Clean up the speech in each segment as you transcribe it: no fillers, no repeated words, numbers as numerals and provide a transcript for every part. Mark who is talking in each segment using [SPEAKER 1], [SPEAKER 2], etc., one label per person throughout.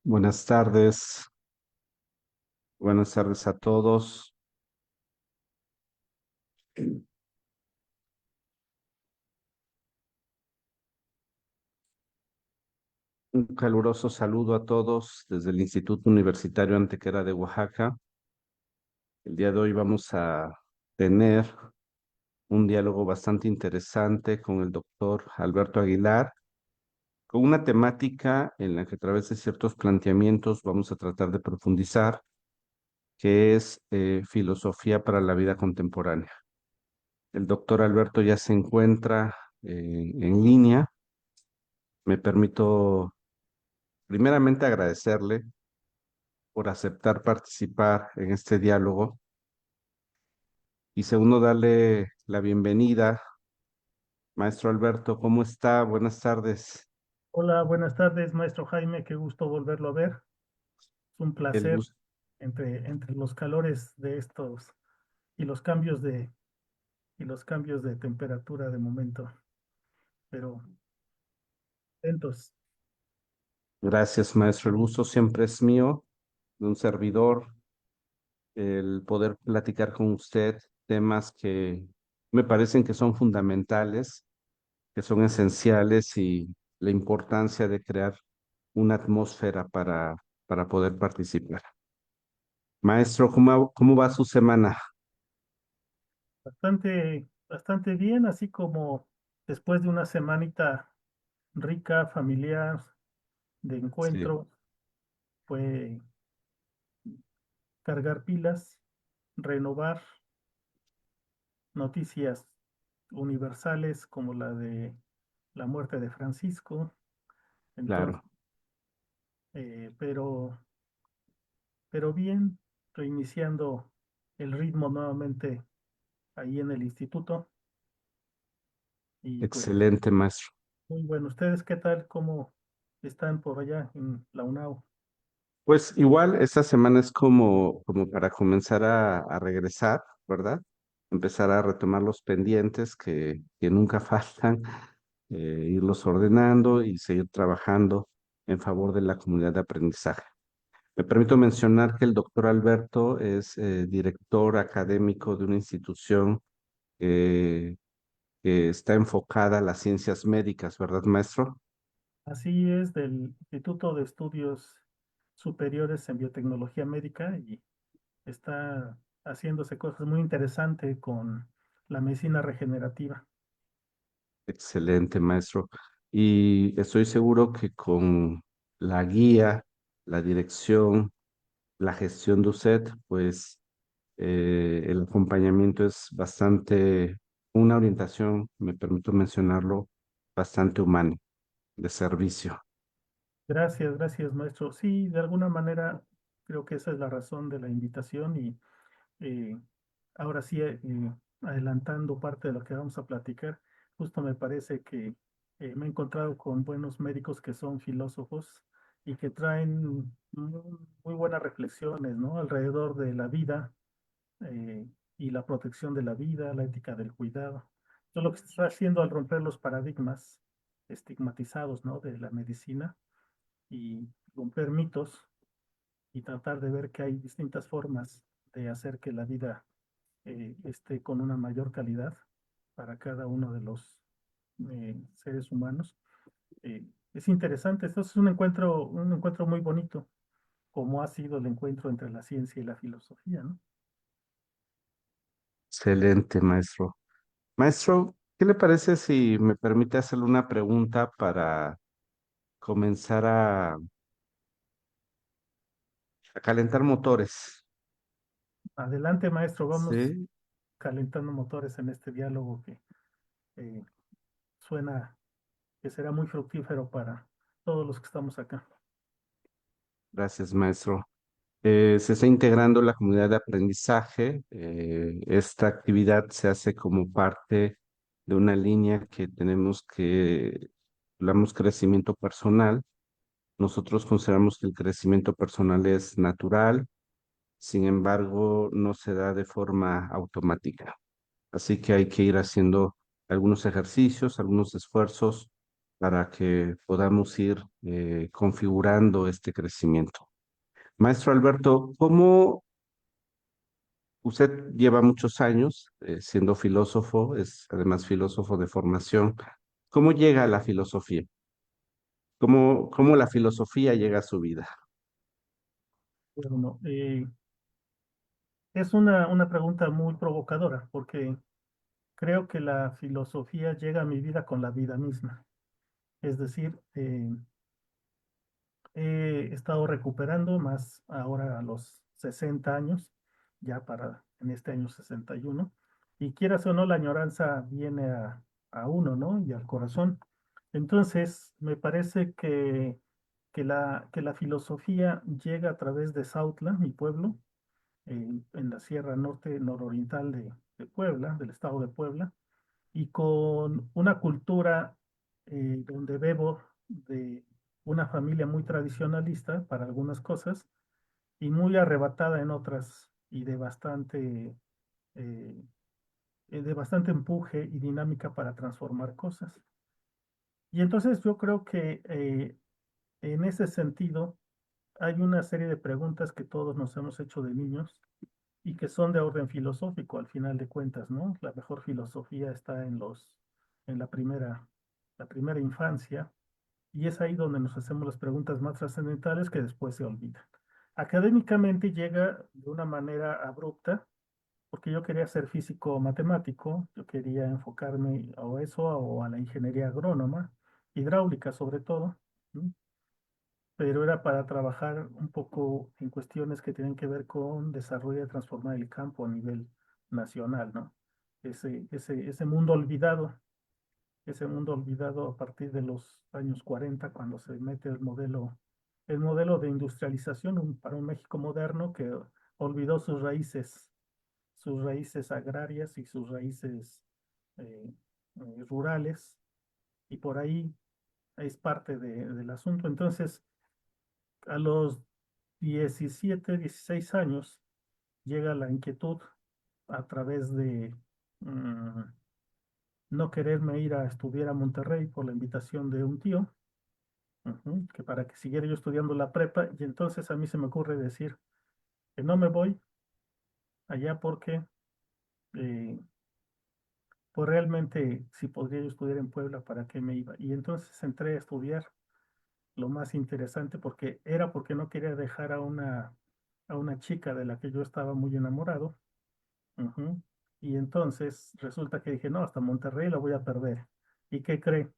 [SPEAKER 1] Buenas tardes a todos. Un caluroso saludo a todos desde el Instituto Universitario Antequera de Oaxaca. El día de hoy vamos a tener un diálogo bastante interesante con el doctor Alberto Aguilar, con una temática en la que a través de ciertos planteamientos vamos a tratar de profundizar, que es filosofía para la vida contemporánea. El doctor Alberto ya se encuentra en línea. Me permito primeramente agradecerle por aceptar participar en este diálogo y segundo darle la bienvenida. Maestro Alberto, ¿cómo está? Buenas tardes.
[SPEAKER 2] Hola, buenas tardes, maestro Jaime, qué gusto volverlo a ver. Es un
[SPEAKER 1] El
[SPEAKER 2] placer
[SPEAKER 1] gusto.
[SPEAKER 2] entre los calores de estos y los cambios de temperatura de momento, pero atentos.
[SPEAKER 1] Gracias, maestro. El gusto siempre es mío, de un servidor, el poder platicar con usted temas que me parecen que son fundamentales, que son esenciales y la importancia de crear una atmósfera para poder participar. Maestro, ¿cómo va su semana?
[SPEAKER 2] Bastante bien, así como después de una semanita rica, familiar, de
[SPEAKER 1] Sí,
[SPEAKER 2] encuentro, fue cargar pilas, renovar noticias universales como la de la muerte de Francisco. Entonces,
[SPEAKER 1] claro.
[SPEAKER 2] eh, pero, pero bien, reiniciando el ritmo nuevamente ahí en el instituto. Y pues,
[SPEAKER 1] Excelente, maestro.
[SPEAKER 2] muy bueno. ¿Ustedes qué tal? ¿Cómo están por allá en la UNAU?
[SPEAKER 1] Pues igual esta semana es como para comenzar a regresar, ¿verdad? Empezar a retomar los pendientes que nunca faltan, irlos ordenando y seguir trabajando en favor de la comunidad de aprendizaje. Me permito mencionar que el doctor Alberto es director académico de una institución eh, que está enfocada a las ciencias médicas, ¿verdad, maestro?
[SPEAKER 2] Así es, del Instituto de Estudios Superiores en Biotecnología Médica, y está haciéndose cosas muy interesantes con la medicina regenerativa.
[SPEAKER 1] Excelente, maestro. Y estoy seguro que con la guía, la dirección, la gestión de usted, pues el acompañamiento es bastante, una orientación, me permito mencionarlo, bastante humana, de servicio.
[SPEAKER 2] Gracias, gracias, maestro. Sí, de alguna manera creo que esa es la razón de la invitación. Y Eh, ahora sí, adelantando parte de lo que vamos a platicar, justo me parece que me he encontrado con buenos médicos que son filósofos y que traen muy buenas reflexiones, ¿no? Alrededor de la vida, eh, y la protección de la vida, la ética del cuidado. Todo lo que se está haciendo al romper los paradigmas estigmatizados, ¿no? De la medicina, y romper mitos y tratar de ver que hay distintas formas de hacer que la vida esté con una mayor calidad para cada uno de los seres humanos. Es interesante, esto es un encuentro muy bonito, como ha sido el encuentro entre la ciencia y la filosofía, ¿no?
[SPEAKER 1] Excelente, maestro. Maestro, ¿qué le parece si me permite hacerle una pregunta para comenzar a calentar motores?
[SPEAKER 2] Adelante, maestro, vamos
[SPEAKER 1] Sí,
[SPEAKER 2] calentando motores en este diálogo que eh, suena que será muy fructífero para todos los que estamos acá.
[SPEAKER 1] gracias, maestro. Se está integrando la comunidad de aprendizaje. Esta actividad se hace como parte de una línea que tenemos que llamamos crecimiento personal. Nosotros consideramos que el crecimiento personal es natural, sin embargo, no se da de forma automática. Así que hay que ir haciendo algunos ejercicios, algunos esfuerzos para que podamos ir configurando este crecimiento. Maestro Alberto, ¿cómo usted lleva muchos años siendo filósofo, es además filósofo de formación? ¿Cómo llega a la filosofía? ¿Cómo la filosofía llega a su vida?
[SPEAKER 2] Bueno, es una pregunta muy provocadora porque creo que la filosofía llega a mi vida con la vida misma. Es decir, he estado recuperando más ahora a los 60 años, ya para en este año 61, y quieras o no, la añoranza viene a uno, ¿no? Y al corazón. Entonces, me parece que la filosofía llega a través de Sautla, mi pueblo, en la Sierra Norte Nororiental de Puebla, del estado de Puebla, y con una cultura donde bebo de una familia muy tradicionalista para algunas cosas y muy arrebatada en otras y eh, de bastante empuje y dinámica para transformar cosas. Y entonces yo creo que en ese sentido hay una serie de preguntas que todos nos hemos hecho de niños y que son de orden filosófico al final de cuentas, ¿no? La mejor filosofía está en la primera infancia, y es ahí donde nos hacemos las preguntas más trascendentales que después se olvidan. Académicamente llega de una manera abrupta, porque yo quería ser físico matemático, yo quería enfocarme o eso o a la ingeniería agrónoma, hidráulica sobre todo, ¿no? Pero era para trabajar un poco en cuestiones que tienen que ver con desarrollo y transformar el campo a nivel nacional, ¿no? Ese mundo olvidado a partir de los años 40 cuando se mete el modelo de industrialización para un México moderno que olvidó sus raíces agrarias y sus raíces eh, rurales, y por ahí es parte del asunto. Entonces, a los 17, 16 años llega la inquietud a través de mm, no quererme ir a estudiar a Monterrey por la invitación de un tío, que para que siguiera yo estudiando la prepa, y entonces a mí se me ocurre decir que no me voy allá porque eh, pues realmente si podría yo estudiar en Puebla, ¿para qué me iba? Y entonces entré a estudiar lo más interesante porque no quería dejar a una chica de la que yo estaba muy enamorado. Ujú. Y entonces resulta que dije, no, hasta Monterrey la voy a perder. ¿Y qué cree?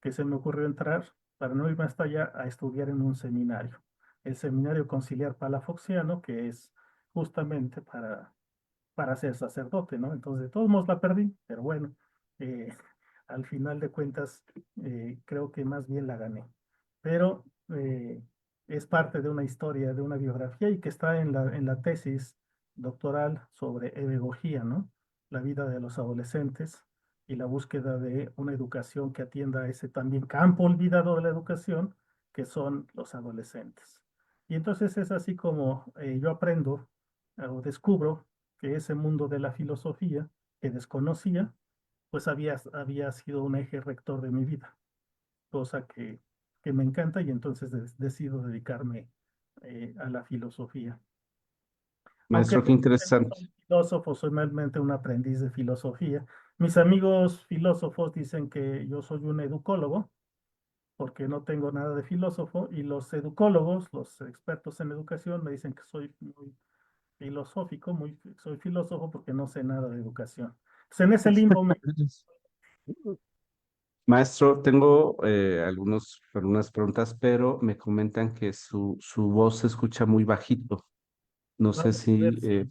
[SPEAKER 2] Que se me ocurrió entrar para no irme hasta allá a estudiar en un seminario, el Seminario Conciliar Palafoxiano, que es justamente para ser sacerdote, ¿no? Entonces, de todos modos la perdí, pero bueno, eh, al final de cuentas, creo que más bien la gané. Pero es parte de una historia, de una biografía y que está en la tesis doctoral sobre pedagogía, ¿no? La vida de los adolescentes y la búsqueda de una educación que atienda a ese también campo olvidado de la educación, que son los adolescentes. Y entonces es así como yo aprendo o descubro que ese mundo de la filosofía que desconocía, pues había sido un eje rector de mi vida, cosa que me encanta, y entonces decido dedicarme a la filosofía. Aunque
[SPEAKER 1] Maestro, qué
[SPEAKER 2] no
[SPEAKER 1] interesante.
[SPEAKER 2] soy filósofo, soy realmente un aprendiz de filosofía. Mis amigos filósofos dicen que yo soy un educólogo, porque no tengo nada de filósofo, y los educólogos, los expertos en educación, me dicen que soy muy filosófico, soy filósofo porque no sé nada de educación. Pues en ese limbo
[SPEAKER 1] Maestro, tengo algunas preguntas, pero me comentan que su voz se escucha muy bajito. No sé
[SPEAKER 2] vamos a ver
[SPEAKER 1] si
[SPEAKER 2] si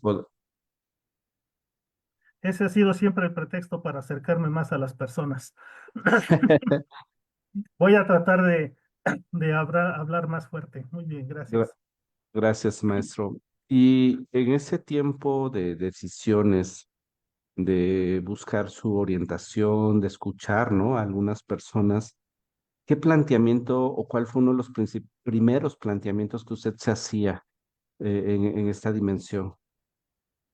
[SPEAKER 2] ese ha sido siempre el pretexto para acercarme más a las personas. Voy a tratar de hablar más fuerte. Muy bien,
[SPEAKER 1] Gra-
[SPEAKER 2] gracias.
[SPEAKER 1] Gracias, maestro. Y en ese tiempo de decisiones, de buscar su orientación, de escuchar, ¿no? A algunas personas, ¿qué planteamiento o cuál fue uno de los primeros planteamientos que usted se hacía en esta dimensión?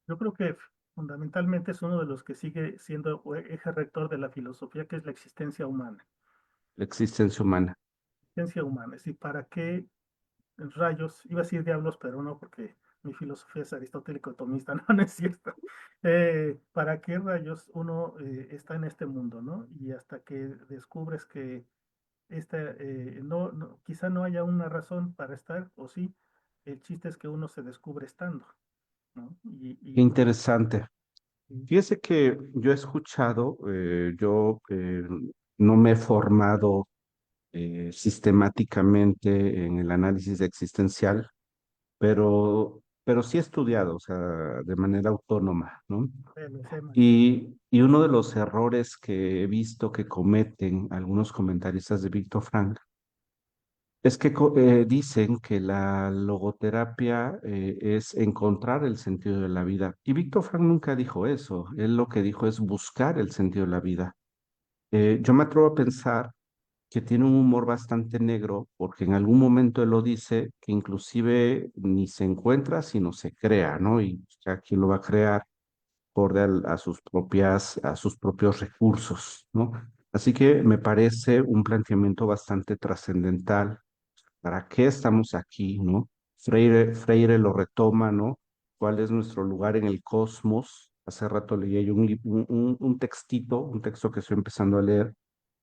[SPEAKER 2] Yo creo que fundamentalmente es uno de los que sigue siendo eje rector de la filosofía, que es la existencia humana.
[SPEAKER 1] la existencia humana.
[SPEAKER 2] Ciencia humana. Es decir, ¿para qué rayos? Iba a decir diablos, pero no, porque mi filosofía es aristotélico-tomista, no, no es cierto. ¿Para qué rayos uno está en este mundo, ¿no? Y hasta que descubres que quizá no haya una razón para estar, o sí, el chiste es que uno se descubre estando, ¿no?
[SPEAKER 1] Qué interesante.
[SPEAKER 2] Y
[SPEAKER 1] Fíjese que yo he escuchado, no me he formado sistemáticamente en el análisis existencial, pero sí he estudiado, o sea, de manera autónoma, ¿no?
[SPEAKER 2] sé, maestro.
[SPEAKER 1] Y uno de los errores que he visto que cometen algunos comentaristas de Víctor Frank es que dicen que la logoterapia es encontrar el sentido de la vida. Y Víctor Frank nunca dijo eso. Él lo que dijo es buscar el sentido de la vida. Yo me atrevo a pensar que tiene un humor bastante negro, porque en algún momento él lo dice, que inclusive ni se encuentra, sino se crea, ¿no? Y ya quién lo va a crear acorde a sus propios recursos, ¿no? Así que me parece un planteamiento bastante trascendental. ¿Para qué estamos aquí, no? Freire lo retoma, ¿no? ¿Cuál es nuestro lugar en el cosmos? Hace rato leía yo un textito, un texto que estoy empezando a leer,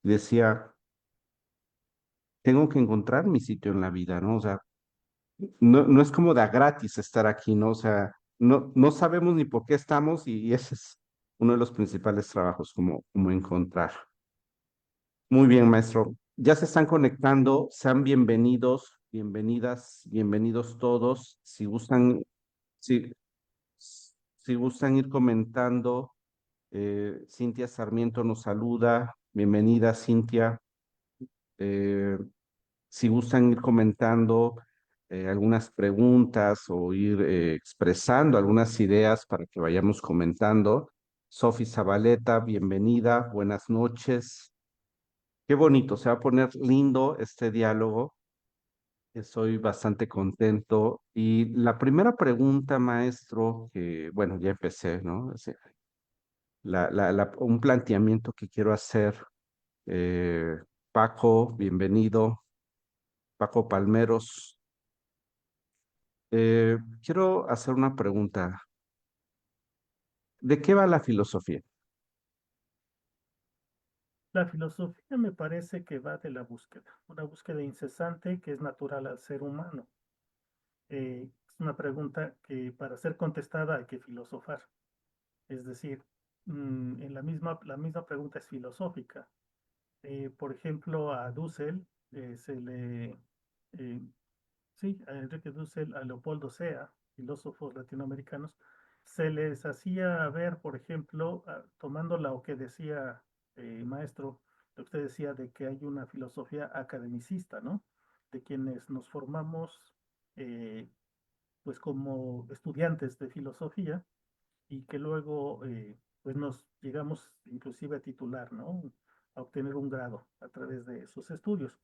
[SPEAKER 1] y decía, tengo que encontrar mi sitio en la vida, ¿no? O sea, no es como de a gratis estar aquí, ¿no? O sea, no sabemos ni por qué estamos y ese es uno de los principales trabajos, como encontrar. Muy bien, maestro. Ya se están conectando, sean bienvenidos, bienvenidas, bienvenidos todos. Si, si gustan ir comentando, Cintia Sarmiento nos saluda. Bienvenida, Cintia. Eh, si gustan ir comentando algunas preguntas o ir expresando algunas ideas para que vayamos comentando. Sofi Zabaleta, bienvenida, buenas noches. Qué bonito, se va a poner lindo este diálogo. Estoy bastante contento. Y la primera pregunta, maestro, que bueno, ya empecé, ¿no? Un planteamiento que quiero hacer. eh, Paco, bienvenido. Paco Palmeros. Quiero hacer una pregunta. ¿De qué va la filosofía?
[SPEAKER 2] La filosofía me parece que va de la búsqueda, una búsqueda incesante que es natural al ser humano. Es una pregunta que para ser contestada hay que filosofar. Es decir, la misma pregunta es filosófica. Por ejemplo, a Dussel eh, sí, a Enrique Dussel, a Leopoldo Sea, filósofos latinoamericanos, se les hacía ver, por ejemplo, tomando lo que decía maestro, lo que usted decía de que hay una filosofía academicista, ¿no? De quienes nos formamos, eh, pues como estudiantes de filosofía y que luego, pues nos llegamos inclusive a titular, ¿no? A obtener un grado a través de esos estudios.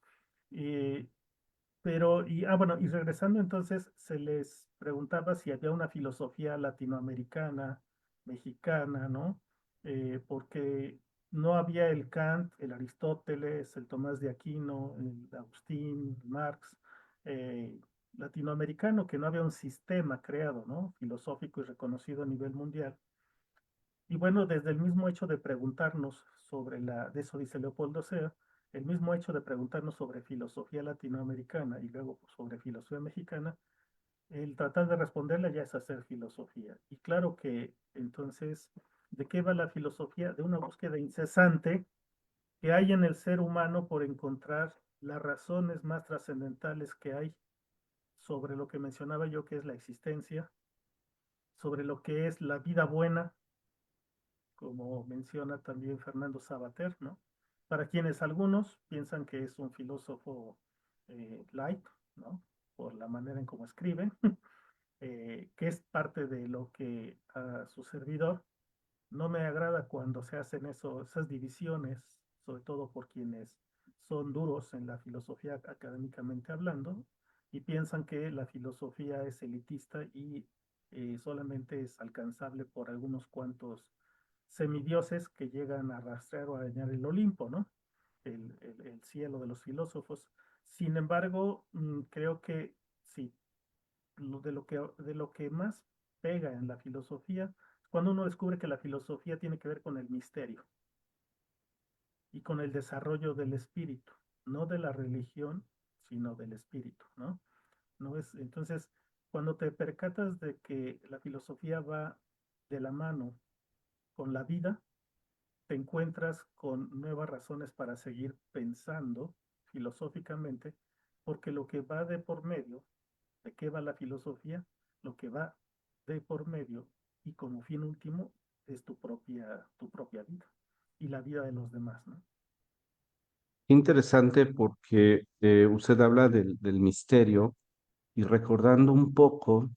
[SPEAKER 2] Eh, bueno, y regresando entonces, se les preguntaba si había una filosofía latinoamericana, mexicana, ¿no? Porque no había el Kant, el Aristóteles, el Tomás de Aquino, el Agustín, Marx, eh, latinoamericano, que no había un sistema creado, ¿no? Filosófico y reconocido a nivel mundial. Y bueno, desde el mismo hecho de preguntarnos de eso dice Leopoldo Sea, el mismo hecho de preguntarnos sobre filosofía latinoamericana y luego sobre filosofía mexicana, el tratar de responderla ya es hacer filosofía. Y claro que entonces, ¿de qué va la filosofía? De una búsqueda incesante que hay en el ser humano por encontrar las razones más trascendentales que hay sobre lo que mencionaba yo, que es la existencia, sobre lo que es la vida buena, como menciona también Fernando Sabater, ¿no? Para quienes algunos piensan que es un filósofo light, ¿no? Por la manera en cómo escribe, que es parte de lo que a su servidor no me agrada cuando se hacen esas divisiones, sobre todo por quienes son duros en la filosofía académicamente hablando, y piensan que la filosofía es elitista y solamente es alcanzable por algunos cuantos semidioses que llegan a arrastrar o a dañar el Olimpo, ¿no? el cielo de los filósofos. Sin embargo, creo que sí, de lo que más pega en la filosofía, cuando uno descubre que la filosofía tiene que ver con el misterio y con el desarrollo del espíritu, no de la religión, sino del espíritu, ¿no? No es, entonces, cuando te percatas de que la filosofía va de la mano con la vida, te encuentras con nuevas razones para seguir pensando filosóficamente, porque lo que va de por medio, ¿de qué va la filosofía? Lo que va de por medio y como fin último es tu propia vida y la vida de los demás, ¿no?
[SPEAKER 1] Interesante porque usted habla del misterio y recordando un poco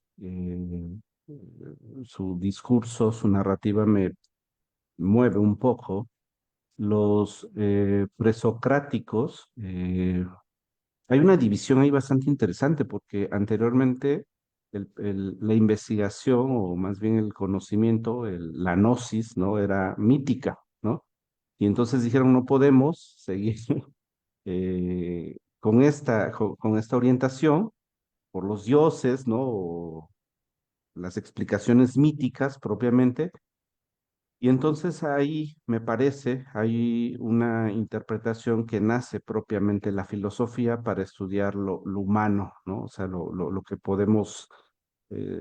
[SPEAKER 1] su discurso, su narrativa me mueve un poco. Los presocráticos, hay una división ahí bastante interesante porque anteriormente la investigación o más bien el conocimiento, la gnosis, ¿no? Era mítica, ¿no? Y entonces dijeron, no podemos seguir con esta orientación por los dioses, ¿no? O las explicaciones míticas propiamente. Y entonces ahí, me parece, hay una interpretación que nace propiamente la filosofía para estudiar lo humano, ¿no? O sea, lo que podemos,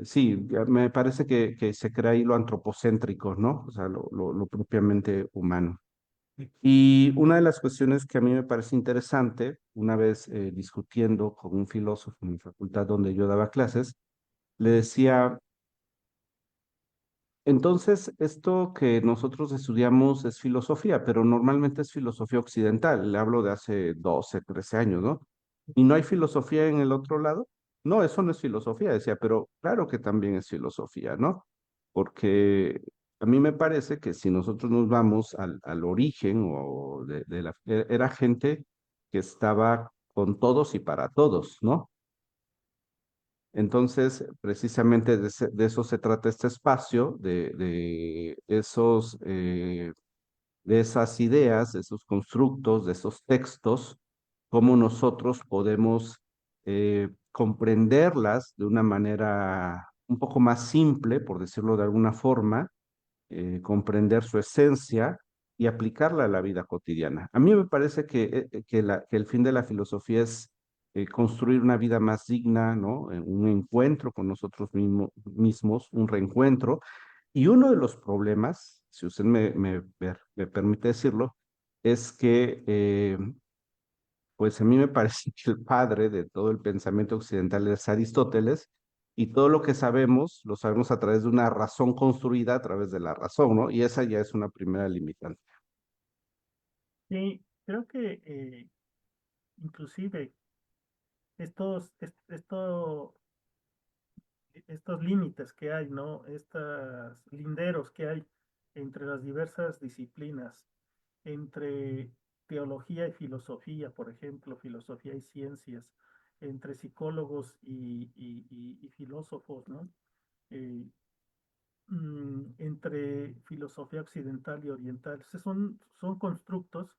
[SPEAKER 1] sí, me parece que se crea ahí lo antropocéntrico, ¿no? O sea, lo propiamente humano. Y una de las cuestiones que a mí me parece interesante, una vez discutiendo con un filósofo en mi facultad donde yo daba clases, le decía, entonces, esto que nosotros estudiamos es filosofía, pero normalmente es filosofía occidental. Le hablo de hace 12, 13 años, ¿no? ¿Y no hay filosofía en el otro lado? No, eso no es filosofía, decía, pero claro que también es filosofía, ¿no? Porque a mí me parece que si nosotros nos vamos al origen o era gente que estaba con todos y para todos, ¿no? Entonces, precisamente de eso se trata este espacio, de esas ideas, de esos constructos, de esos textos, cómo nosotros podemos comprenderlas de una manera un poco más simple, por decirlo de alguna forma, comprender su esencia y aplicarla a la vida cotidiana. A mí me parece que el fin de la filosofía es construir una vida más digna, ¿no? Un encuentro con nosotros mismos, un reencuentro. Y uno de los problemas, si usted me permite decirlo, es que pues a mí me parece que el padre de todo el pensamiento occidental es Aristóteles, y todo lo que sabemos lo sabemos a través de una razón construida a través de la razón, ¿no? Y esa ya es una primera limitante.
[SPEAKER 2] Y creo que inclusive estos límites que hay, ¿no? Estos linderos que hay entre las diversas disciplinas, entre teología y filosofía, por ejemplo, filosofía y ciencias, entre psicólogos y filósofos, ¿no? Eh, entre filosofía occidental y oriental. Son constructos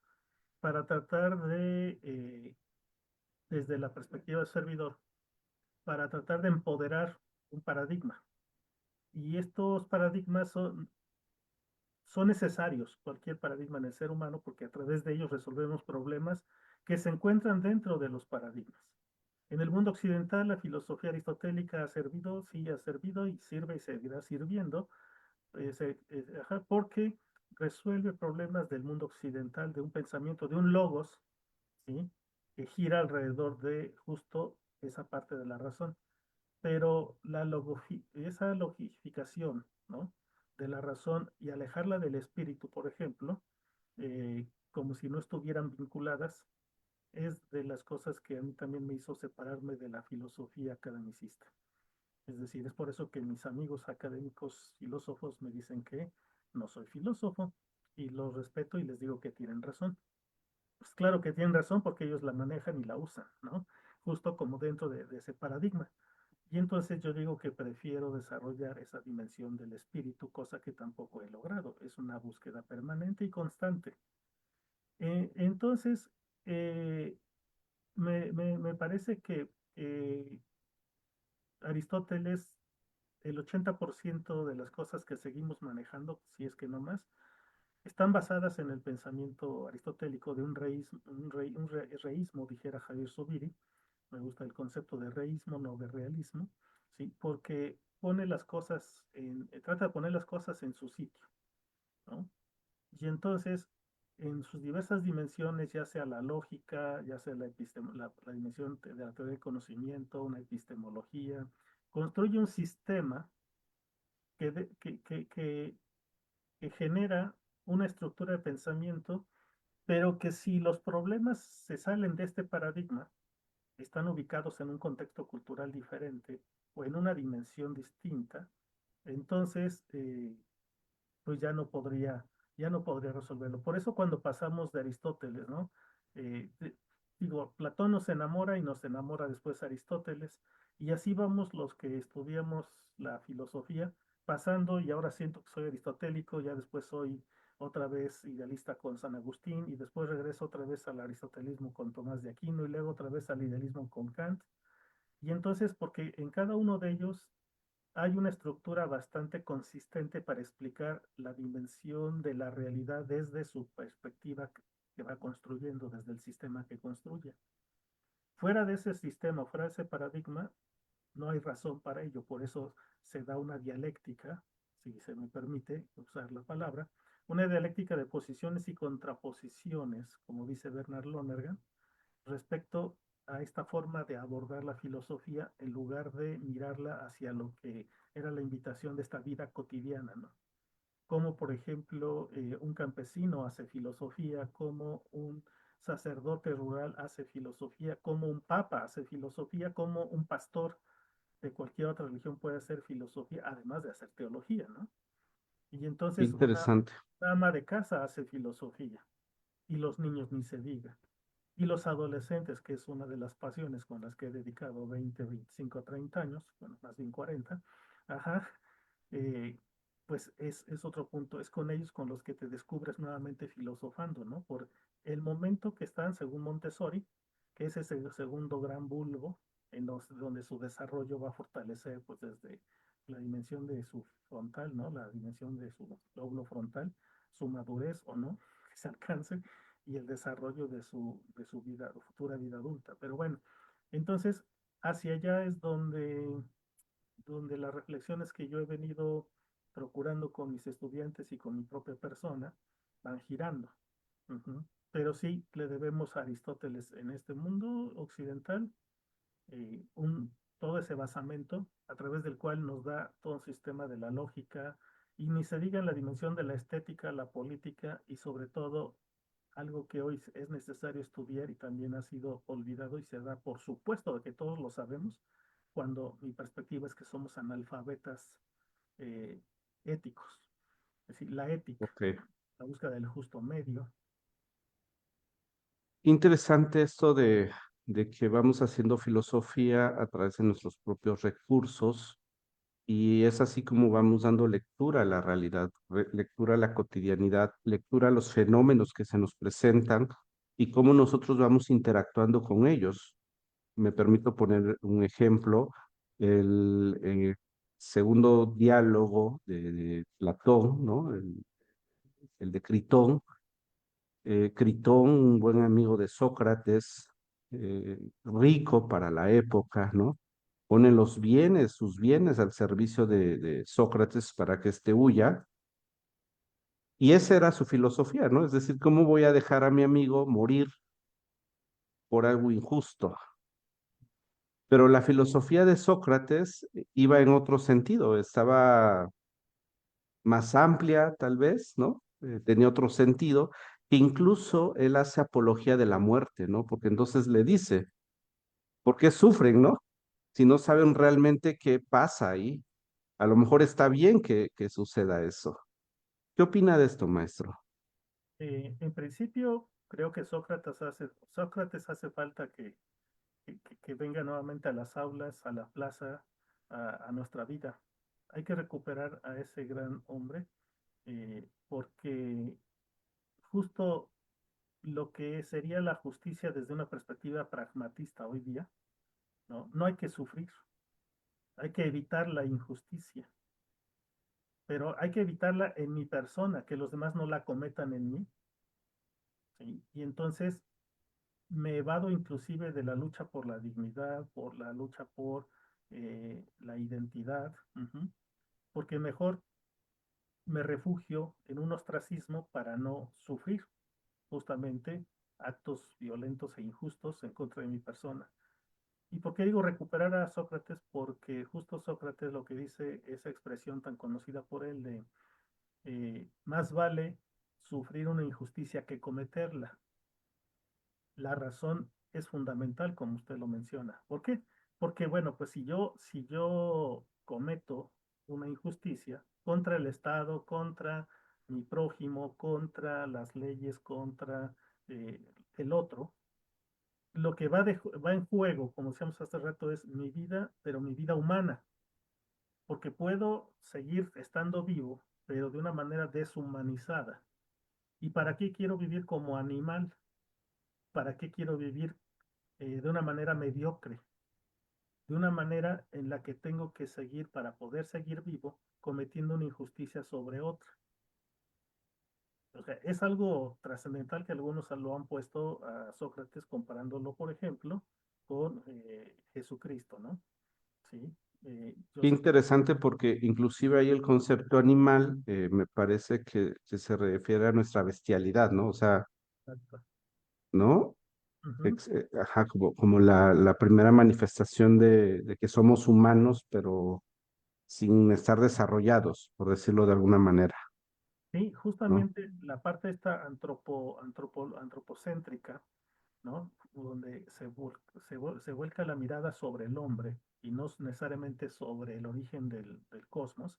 [SPEAKER 2] para tratar de, desde la perspectiva del servidor, para tratar de empoderar un paradigma. Y estos paradigmas son necesarios, cualquier paradigma en el ser humano, porque a través de ellos resolvemos problemas que se encuentran dentro de los paradigmas. En el mundo occidental, la filosofía aristotélica ha servido, sí, ha servido y sirve y seguirá sirviendo, porque resuelve problemas del mundo occidental, de un pensamiento, de un logos, ¿sí? Que gira alrededor de justo esa parte de la razón. Pero esa logificación, ¿no? De la razón y alejarla del espíritu, por ejemplo, como si no estuvieran vinculadas, es de las cosas que a mí también me hizo separarme de la filosofía academicista. Es decir, es por eso que mis amigos académicos filósofos me dicen que no soy filósofo y los respeto y les digo que tienen razón. Pues claro que tienen razón porque ellos la manejan y la usan, ¿no? Justo como dentro de ese paradigma. Y entonces yo digo que prefiero desarrollar esa dimensión del espíritu, cosa que tampoco he logrado. Es una búsqueda permanente y constante. Entonces, eh, me parece que Aristóteles, el 80% de las cosas que seguimos manejando, si es que no más, están basadas en el pensamiento aristotélico de un reísmo, reísmo, dijera Javier Zubiri. Me gusta el concepto de reísmo, no de realismo, ¿sí? Porque pone las cosas trata de poner las cosas en su sitio, ¿no? Y entonces, en sus diversas dimensiones, ya sea la lógica, ya sea la dimensión de la teoría del conocimiento, una epistemología, construye un sistema que, de- que genera una estructura de pensamiento, pero que si los problemas se salen de este paradigma, están ubicados en un contexto cultural diferente o en una dimensión distinta, entonces pues ya no podría resolverlo. Por eso cuando pasamos de Aristóteles, ¿no? Digo, Platón nos enamora y nos enamora después Aristóteles, y así vamos los que estudiamos la filosofía, pasando, y ahora siento que soy aristotélico, ya después soy otra vez idealista con San Agustín, y después regreso otra vez al aristotelismo con Tomás de Aquino, y luego otra vez al idealismo con Kant. Y entonces, porque en cada uno de ellos hay una estructura bastante consistente para explicar la dimensión de la realidad desde su perspectiva que va construyendo, desde el sistema que construye. Fuera de ese sistema, fuera de ese paradigma, no hay razón para ello. Por eso se da una dialéctica, si se me permite usar la palabra, una dialéctica de posiciones y contraposiciones, como dice Bernard Lonergan, respecto a esta forma de abordar la filosofía en lugar de mirarla hacia lo que era la invitación de esta vida cotidiana, ¿no? Como por ejemplo un campesino hace filosofía, como un sacerdote rural hace filosofía, como un papa hace filosofía, como un pastor de cualquier otra religión puede hacer filosofía, además de hacer teología, ¿no? Y entonces
[SPEAKER 1] Interesante.
[SPEAKER 2] una ama de casa hace filosofía y los niños ni se diga. Y los adolescentes, que es una de las pasiones con las que he dedicado 20, 25, 30 años, bueno, más bien 40, ajá, eh, pues es otro punto, es con ellos con los que te descubres nuevamente filosofando, ¿no? Por el momento que están, según Montessori, que es ese segundo gran bulbo, donde su desarrollo va a fortalecer, pues desde la dimensión de su frontal, ¿no? La dimensión de su lóbulo frontal, su madurez o no, que se alcance, y el desarrollo de su vida, futura vida adulta. Pero bueno, entonces, hacia allá es donde las reflexiones que yo he venido procurando con mis estudiantes y con mi propia persona van girando. Ujú. Pero sí le debemos a Aristóteles en este mundo occidental todo ese basamento a través del cual nos da todo un sistema de la lógica y ni se diga en la dimensión de la estética, la política y sobre todo algo que hoy es necesario estudiar y también ha sido olvidado y se da por supuesto de que todos lo sabemos, cuando mi perspectiva es que somos analfabetas eh, éticos. Es decir, la ética,
[SPEAKER 1] Ok.
[SPEAKER 2] la búsqueda del justo medio.
[SPEAKER 1] Interesante esto de que vamos haciendo filosofía a través de nuestros propios recursos y es así como vamos dando lectura a la realidad, lectura a la cotidianidad, lectura a los fenómenos que se nos presentan y cómo nosotros vamos interactuando con ellos. Me permito poner un ejemplo, el segundo diálogo de Platón, ¿no? El de Critón. Critón, un buen amigo de Sócrates, rico para la época, ¿no? Pone los bienes, sus bienes al servicio de Sócrates para que éste huya. Y esa era su filosofía, ¿no? Es decir, ¿cómo voy a dejar a mi amigo morir por algo injusto? Pero la filosofía de Sócrates iba en otro sentido, estaba más amplia, tal vez, ¿no? Tenía otro sentido, que incluso él hace apología de la muerte, ¿no? Porque entonces le dice, ¿por qué sufren, no? Si no saben realmente qué pasa ahí. A lo mejor está bien que suceda eso. ¿Qué opina de esto, maestro?
[SPEAKER 2] En principio, creo que Sócrates hace falta que venga nuevamente a las aulas, a la plaza, a nuestra vida. Hay que recuperar a ese gran hombre porque justo lo que sería la justicia desde una perspectiva pragmatista hoy día, ¿no? No hay que sufrir, hay que evitar la injusticia, pero hay que evitarla en mi persona, que los demás no la cometan en mí, ¿sí? Y entonces me evado inclusive de la lucha por la dignidad, por la lucha por la identidad, porque mejor me refugio en un ostracismo para no sufrir justamente actos violentos e injustos en contra de mi persona. ¿Y por qué digo recuperar a Sócrates? Porque justo Sócrates lo que dice, esa expresión tan conocida por él de más vale sufrir una injusticia que cometerla. La razón es fundamental, como usted lo menciona. ¿Por qué? Porque, bueno, pues si yo cometo una injusticia contra el Estado, contra mi prójimo, contra las leyes, contra eh, el otro, lo que va en juego, como decíamos hace rato, es mi vida, pero mi vida humana, porque puedo seguir estando vivo, pero de una manera deshumanizada. ¿Y para qué quiero vivir como animal? ¿Para qué quiero vivir de una manera mediocre? De una manera en la que tengo que seguir para poder seguir vivo, cometiendo una injusticia sobre otra. O sea, es algo trascendental que algunos lo han puesto a Sócrates comparándolo, por ejemplo, con Jesucristo, ¿no? Sí, yo
[SPEAKER 1] Qué
[SPEAKER 2] sé que...
[SPEAKER 1] interesante porque inclusive ahí el concepto animal me parece que se refiere a nuestra bestialidad, ¿no? O sea,
[SPEAKER 2] Exacto.
[SPEAKER 1] ¿no?
[SPEAKER 2] Ujú.
[SPEAKER 1] Ajá, como la primera manifestación de que somos humanos, pero sin estar desarrollados, por decirlo de alguna manera,
[SPEAKER 2] Sí,
[SPEAKER 1] ¿no?
[SPEAKER 2] justamente la parte esta antropocéntrica, ¿no? Donde se vuelca la mirada sobre el hombre y no necesariamente sobre el origen del cosmos,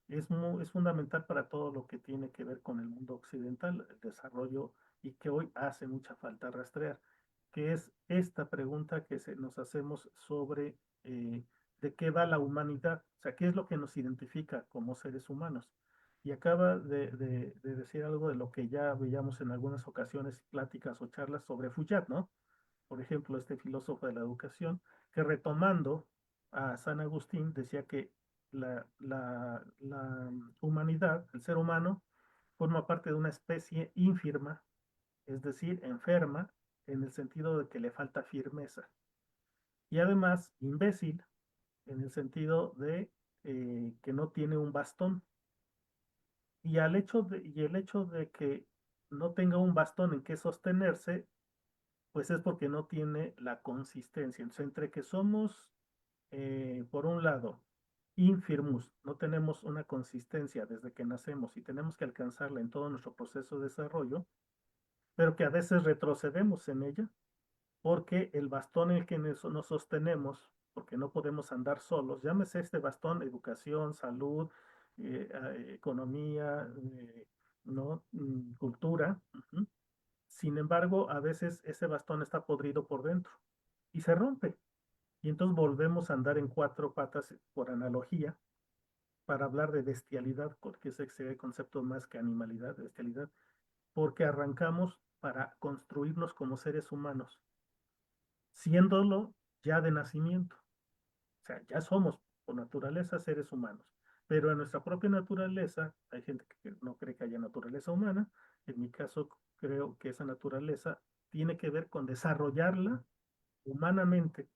[SPEAKER 2] es fundamental para todo lo que tiene que ver con el mundo occidental, el desarrollo y que hoy hace mucha falta rastrear, que es esta pregunta que nos hacemos sobre de qué va la humanidad, o sea, qué es lo que nos identifica como seres humanos. Y acaba de decir algo de lo que ya veíamos en algunas ocasiones, pláticas o charlas sobre Foucault, ¿no? Por ejemplo, este filósofo de la educación, que retomando a San Agustín decía que la humanidad, el ser humano, forma parte de una especie ínfirma, es decir, enferma, en el sentido de que le falta firmeza. Y además, imbécil, en el sentido de que no tiene un bastón. Y el hecho de que no tenga un bastón en que sostenerse, pues es porque no tiene la consistencia. Entonces, entre que somos, por un lado, infirmus, no tenemos una consistencia desde que nacemos y tenemos que alcanzarla en todo nuestro proceso de desarrollo, pero que a veces retrocedemos en ella, porque el bastón en el que nos sostenemos, porque no podemos andar solos, llámese este bastón, educación, salud, economía, ¿no? Cultura. Sin embargo, a veces ese bastón está podrido por dentro y se rompe. Y entonces volvemos a andar en cuatro patas por analogía para hablar de bestialidad, porque ese sería el concepto más que animalidad, de bestialidad, porque arrancamos para construirnos como seres humanos, siéndolo ya de nacimiento. O sea, ya somos por naturaleza seres humanos, pero en nuestra propia naturaleza, hay gente que no cree que haya naturaleza humana, en mi caso creo que esa naturaleza tiene que ver con desarrollarla humanamente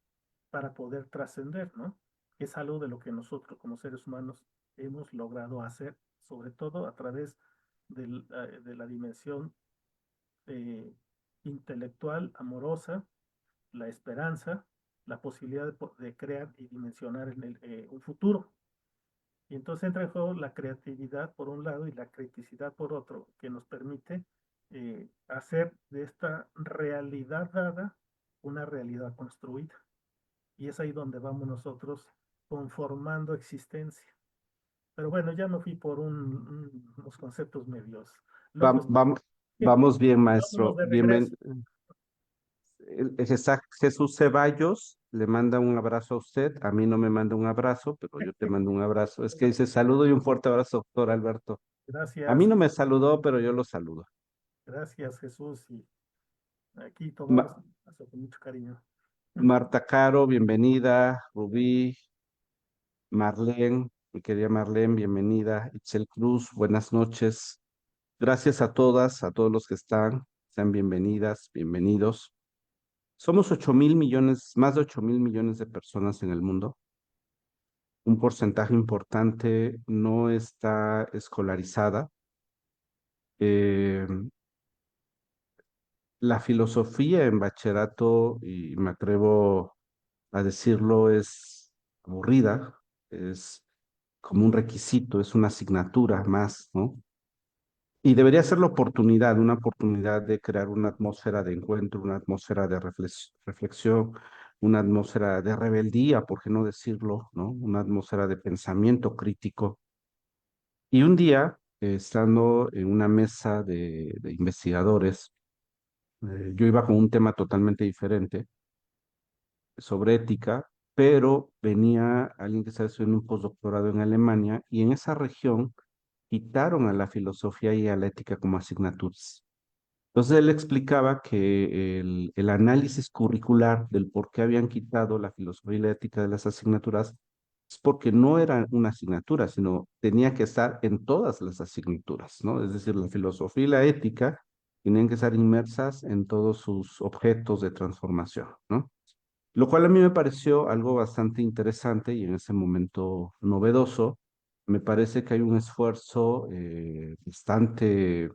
[SPEAKER 2] para poder trascender, ¿no? Es algo de lo que nosotros como seres humanos hemos logrado hacer, sobre todo a través de la dimensión eh, intelectual, amorosa, la esperanza, la posibilidad de crear y dimensionar un futuro. Y entonces entra en juego la creatividad por un lado y la criticidad por otro, que nos permite hacer de esta realidad dada una realidad construida. Y es ahí donde vamos nosotros conformando existencia. Pero bueno, ya me fui por unos conceptos medios locos.
[SPEAKER 1] Vamos, vamos bien,
[SPEAKER 2] Vámonos
[SPEAKER 1] maestro.
[SPEAKER 2] de regreso.
[SPEAKER 1] Jesús Ceballos le manda un abrazo a usted. A mí no me manda un abrazo, pero yo te mando un abrazo. Es que dice saludo y un fuerte abrazo, doctor Alberto. A mí
[SPEAKER 2] Gracias,
[SPEAKER 1] no me saludó, pero yo lo saludo.
[SPEAKER 2] gracias Jesús. Y Aquí tomamos
[SPEAKER 1] Ma-
[SPEAKER 2] eso con mucho cariño.
[SPEAKER 1] Marta Caro, bienvenida. Rubí, Marlene, mi querida Marlene, bienvenida. Itzel Cruz, buenas noches. Gracias a todas, a todos los que están. Sean bienvenidas, bienvenidos. Somos 8.000 millones, más de 8.000 millones de personas en el mundo. Un porcentaje importante no está escolarizada. Eh, la filosofía en bachillerato, y me atrevo a decirlo, es aburrida, es como un requisito, es una asignatura más, ¿no? Y debería ser la oportunidad, una oportunidad de crear una atmósfera de encuentro, una atmósfera de reflexión, una atmósfera de rebeldía, por qué no decirlo, ¿no? Una atmósfera de pensamiento crítico. Y un día, estando en una mesa de investigadores, yo iba con un tema totalmente diferente sobre ética, pero venía alguien que estaba estudiando un postdoctorado en Alemania y en esa región quitaron a la filosofía y a la ética como asignaturas. Entonces él explicaba que el análisis curricular del por qué habían quitado la filosofía y la ética de las asignaturas es porque no era una asignatura, sino tenía que estar en todas las asignaturas, ¿no? Es decir, la filosofía y la ética tenían que estar inmersas en todos sus objetos de transformación, ¿no? Lo cual a mí me pareció algo bastante interesante y en ese momento novedoso. Me parece que hay un esfuerzo bastante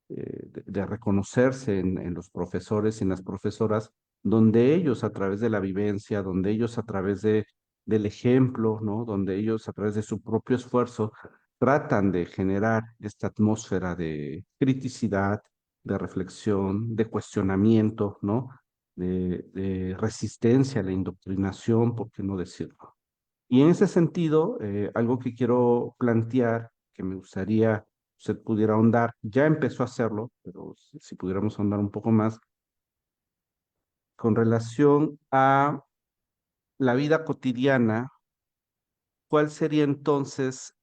[SPEAKER 1] de reconocerse en los profesores y en las profesoras, donde ellos a través de la vivencia, donde ellos a través del ejemplo, ¿no? Donde ellos a través de su propio esfuerzo tratan de generar esta atmósfera de criticidad, de reflexión, de cuestionamiento, ¿no? De resistencia a la indoctrinación, ¿por qué no decirlo? Y en ese sentido, algo que quiero plantear, que me gustaría usted pudiera ahondar, ya empezó a hacerlo, pero si pudiéramos ahondar un poco más, con relación a la vida cotidiana, ¿cuál sería entonces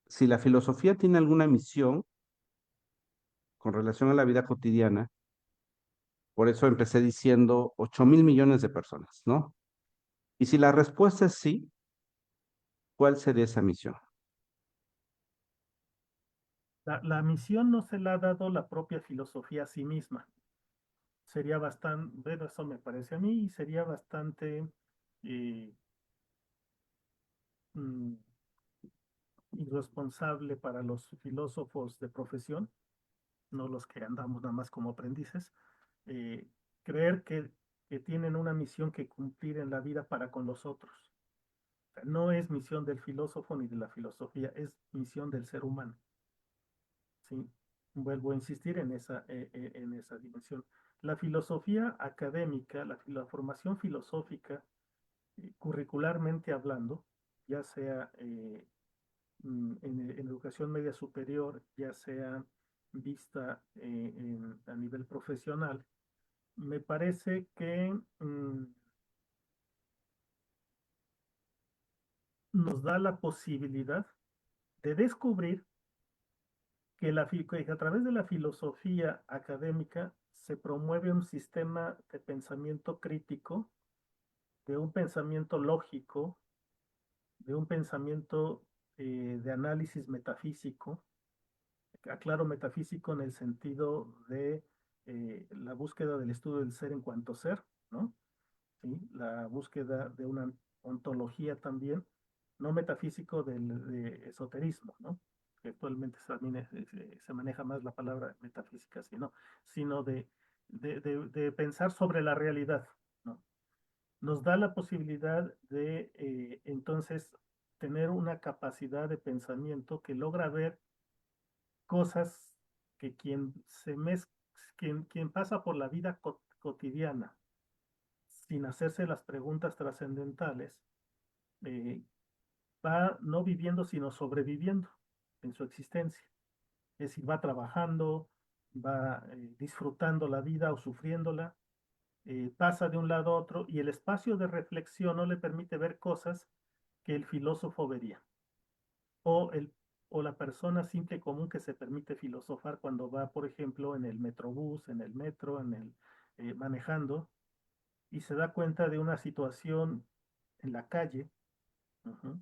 [SPEAKER 1] si la filosofía tiene alguna misión con relación a la vida cotidiana? Por eso empecé diciendo 8.000 millones de personas, ¿no? Y si la respuesta es sí, ¿cuál sería esa misión?
[SPEAKER 2] La misión no se la ha dado la propia filosofía a sí misma. Sería bastante, bueno, eso me parece a mí, y sería bastante eh, mm, irresponsable para los filósofos de profesión, no los que andamos nada más como aprendices, eh, creer que tienen una misión que cumplir en la vida para con los otros. O sea, no es misión del filósofo ni de la filosofía, es misión del ser humano. ¿Sí? Vuelvo a insistir en esa dimensión. La filosofía académica, la formación filosófica, curricularmente hablando, ya sea en educación media superior, ya sea vista a nivel profesional, me parece que nos da la posibilidad de descubrir que a través de la filosofía académica se promueve un sistema de pensamiento crítico, de un pensamiento lógico, de un pensamiento de análisis metafísico, aclaro metafísico en el sentido de la búsqueda del estudio del ser en cuanto ser, ¿no? ¿Sí? La búsqueda de una ontología también, no metafísico de esoterismo, ¿no? Que actualmente también se maneja más la palabra metafísica, sino de pensar sobre la realidad, ¿no? Nos da la posibilidad de entonces tener una capacidad de pensamiento que logra ver cosas que quien pasa por la vida cotidiana sin hacerse las preguntas trascendentales, eh, va no viviendo, sino sobreviviendo en su existencia. Es decir, va trabajando, va disfrutando la vida o sufriéndola, pasa de un lado a otro y el espacio de reflexión no le permite ver cosas que el filósofo vería o el o la persona simple y común que se permite filosofar cuando va, por ejemplo, en el metrobús, en el metro, manejando, y se da cuenta de una situación en la calle, ujú,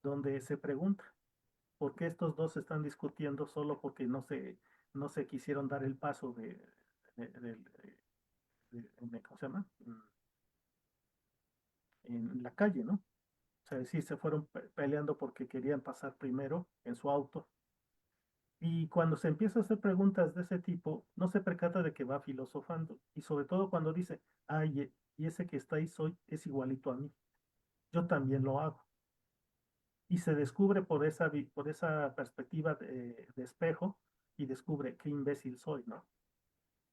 [SPEAKER 2] donde se pregunta por qué estos dos están discutiendo solo porque no se quisieron dar el paso ¿cómo se llama? En la calle, ¿no? O sea, sí, se fueron peleando porque querían pasar primero en su auto. Y cuando se empieza a hacer preguntas de ese tipo, no se percata de que va filosofando. Y sobre todo cuando dice, ay, y ese que está ahí es igualito a mí. Yo también lo hago. Y se descubre por esa perspectiva de espejo y descubre qué imbécil soy, ¿no?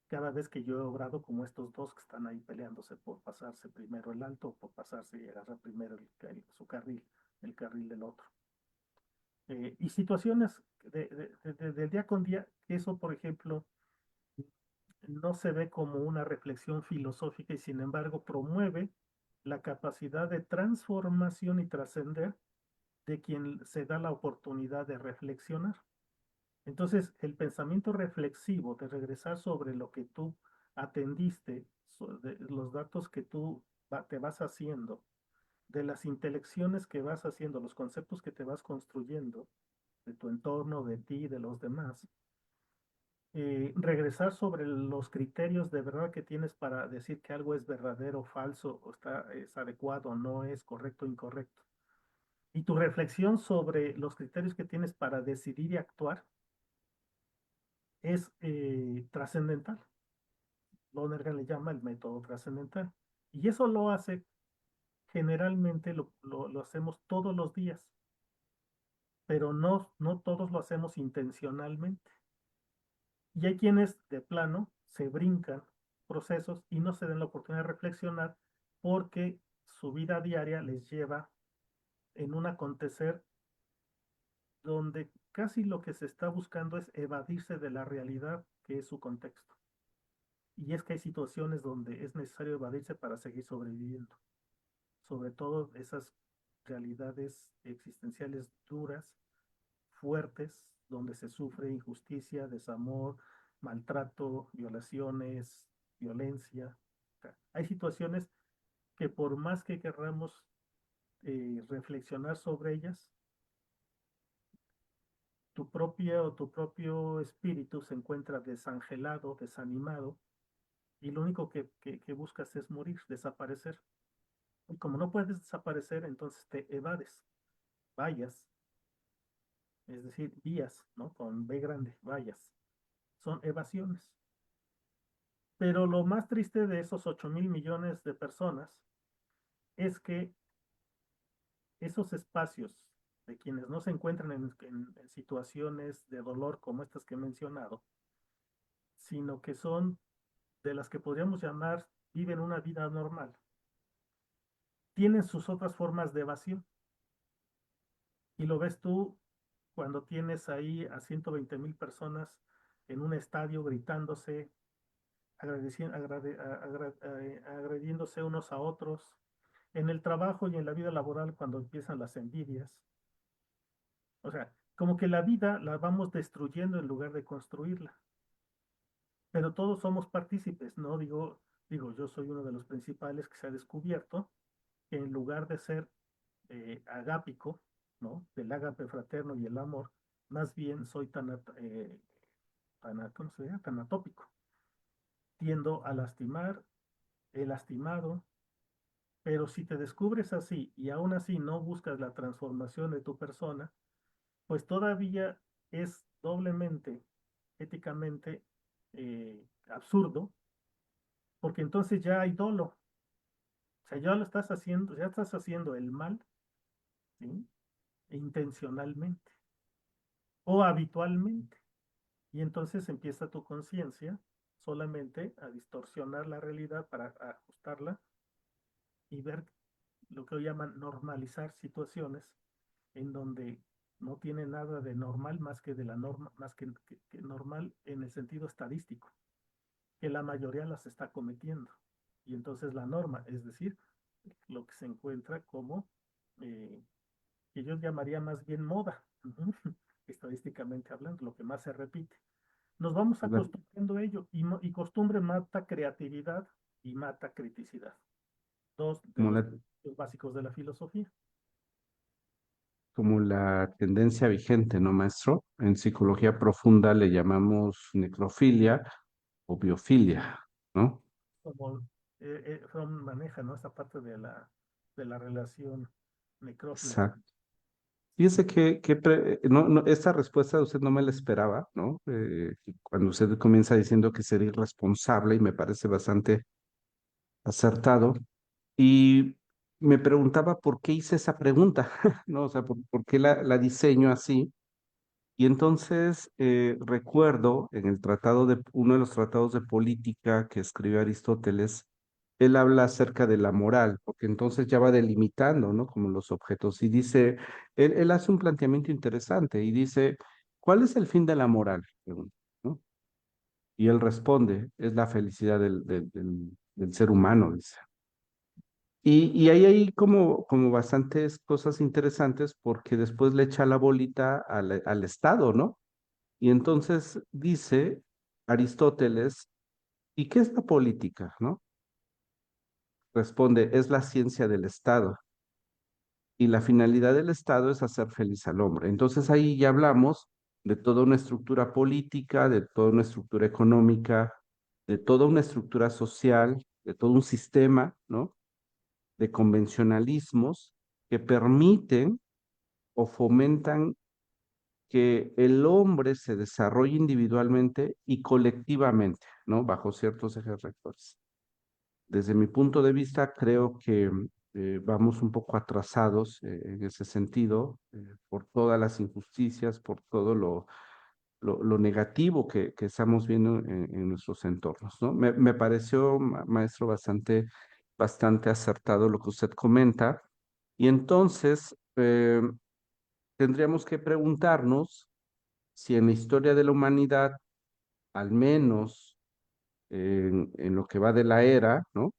[SPEAKER 2] Cada vez que yo he obrado como estos dos que están ahí peleándose por pasarse primero el alto o por pasarse y agarrar primero su carril, el carril del otro. Y situaciones del día con día, eso, por ejemplo, no se ve como una reflexión filosófica y sin embargo promueve la capacidad de transformación y trascender de quien se da la oportunidad de reflexionar. Entonces, el pensamiento reflexivo de regresar sobre lo que tú atendiste, de los datos que te vas haciendo, de las intelecciones que vas haciendo, los conceptos que te vas construyendo, de tu entorno, de ti, de los demás, regresar sobre los criterios de verdad que tienes para decir que algo es verdadero, falso, o es adecuado, no es correcto, incorrecto. Y tu reflexión sobre los criterios que tienes para decidir y actuar es trascendental. Lonergan le llama el método trascendental. Y eso lo hace, generalmente lo hacemos todos los días, pero no todos lo hacemos intencionalmente. Y hay quienes de plano se brincan procesos y no se den la oportunidad de reflexionar porque su vida diaria les lleva en un acontecer donde casi lo que se está buscando es evadirse de la realidad que es su contexto. Y es que hay situaciones donde es necesario evadirse para seguir sobreviviendo, sobre todo esas realidades existenciales duras, fuertes, donde se sufre injusticia, desamor, maltrato, violaciones, violencia. O sea, hay situaciones que por más que querramos reflexionar sobre ellas, tu propio espíritu se encuentra desangelado, desanimado, y lo único que buscas es morir, desaparecer. Y como no puedes desaparecer, entonces te evades, vayas, es decir, vías, ¿no? Con B grande, vayas. Son evasiones. Pero lo más triste de esos 8.000 millones de personas es que esos espacios de quienes no se encuentran en situaciones de dolor como estas que he mencionado, sino que son de las que podríamos llamar viven una vida normal, tienen sus otras formas de evasión. Y lo ves tú cuando tienes ahí a 120.000 personas en un estadio gritándose, agrediéndose unos a otros, en el trabajo y en la vida laboral cuando empiezan las envidias. O sea, como que la vida la vamos destruyendo en lugar de construirla. Pero todos somos partícipes, ¿no? Yo soy uno de los principales que se ha descubierto que en lugar de ser agápico, ¿no? Del ágape fraterno y el amor, más bien soy ¿cómo se llama? Tan atópico. Tiendo a lastimar, he lastimado, pero si te descubres así y aún así no buscas la transformación de tu persona, pues todavía es doblemente éticamente absurdo, porque entonces ya hay dolo. O sea, ya estás haciendo el mal, ¿sí? Intencionalmente o habitualmente. Y entonces empieza tu conciencia solamente a distorsionar la realidad para ajustarla y ver lo que hoy llaman normalizar situaciones en donde no tiene nada de normal más que de la norma, más que normal en el sentido estadístico, que la mayoría las está cometiendo. Y entonces la norma, es decir, lo que se encuentra como, que yo llamaría más bien moda, estadísticamente hablando, lo que más se repite. Nos vamos
[SPEAKER 1] La-
[SPEAKER 2] acostumbrando a ello y costumbre mata creatividad y mata criticidad. Dos de
[SPEAKER 1] como
[SPEAKER 2] los
[SPEAKER 1] la,
[SPEAKER 2] principios básicos de la filosofía.
[SPEAKER 1] como la tendencia vigente, ¿no, maestro? En psicología profunda le llamamos necrofilia o biofilia, ¿no?
[SPEAKER 2] Como Fromm maneja, ¿no? Esta parte de la relación necrófila.
[SPEAKER 1] Exacto. Fíjese esta respuesta de usted no me la esperaba, ¿no? Cuando usted comienza diciendo que sería irresponsable y me parece bastante acertado. Y me preguntaba por qué hice esa pregunta, ¿no? O sea, por qué la diseño así. Y entonces recuerdo en uno de los tratados de política que escribió Aristóteles, él habla acerca de la moral, porque entonces ya va delimitando, ¿no? Como los objetos. Y dice, él hace un planteamiento interesante y dice, ¿cuál es el fin de la moral? Pregunta, ¿no? Y él responde, es la felicidad del ser humano, dice. Y ahí hay como bastantes cosas interesantes porque después le echa la bolita al Estado, ¿no? Y entonces dice Aristóteles, ¿y qué es la política, no? Responde, es la ciencia del Estado. Y la finalidad del Estado es hacer feliz al hombre. Entonces ahí ya hablamos de toda una estructura política, de toda una estructura económica, de toda una estructura social, de todo un sistema, ¿no? De convencionalismos que permiten o fomentan que el hombre se desarrolle individualmente y colectivamente, ¿no? Bajo ciertos ejes rectores. Desde mi punto de vista, creo que vamos un poco atrasados en ese sentido, por todas las injusticias, por todo lo negativo que estamos viendo en nuestros entornos, ¿no? Me pareció, maestro, bastante acertado lo que usted comenta. Y entonces, tendríamos que preguntarnos si en la historia de la humanidad, al menos en lo que va de la era, ¿no?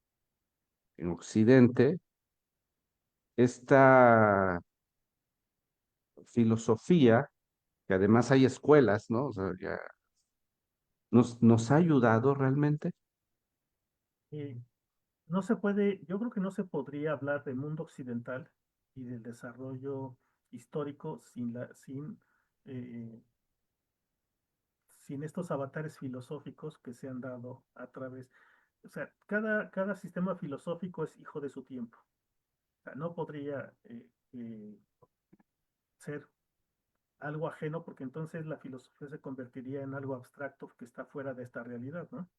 [SPEAKER 1] En Occidente, esta filosofía, que además hay escuelas, ¿no? O sea, ya nos ha ayudado realmente.
[SPEAKER 2] Eh, no se puede, yo creo que no se podría hablar del mundo occidental y del desarrollo histórico eh, sin estos avatares filosóficos que se han dado a través. O sea, cada sistema filosófico es hijo de su tiempo. O sea, no podría ser algo ajeno porque entonces la filosofía se convertiría en algo abstracto que está fuera de esta realidad, ¿no?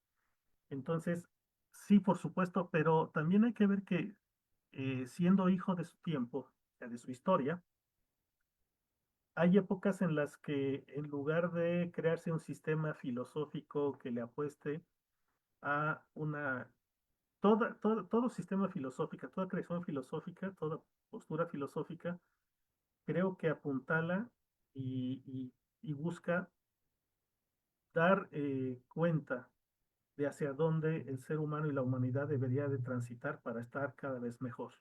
[SPEAKER 2] Entonces, sí, por supuesto, pero también hay que ver que siendo hijo de su tiempo, o sea, de su historia, hay épocas en las que en lugar de crearse un sistema filosófico que le apueste a todo sistema filosófico, toda creación filosófica, toda postura filosófica, creo que apuntala y, y- y busca dar cuenta de hacia dónde el ser humano y la humanidad debería de transitar para estar cada vez mejor.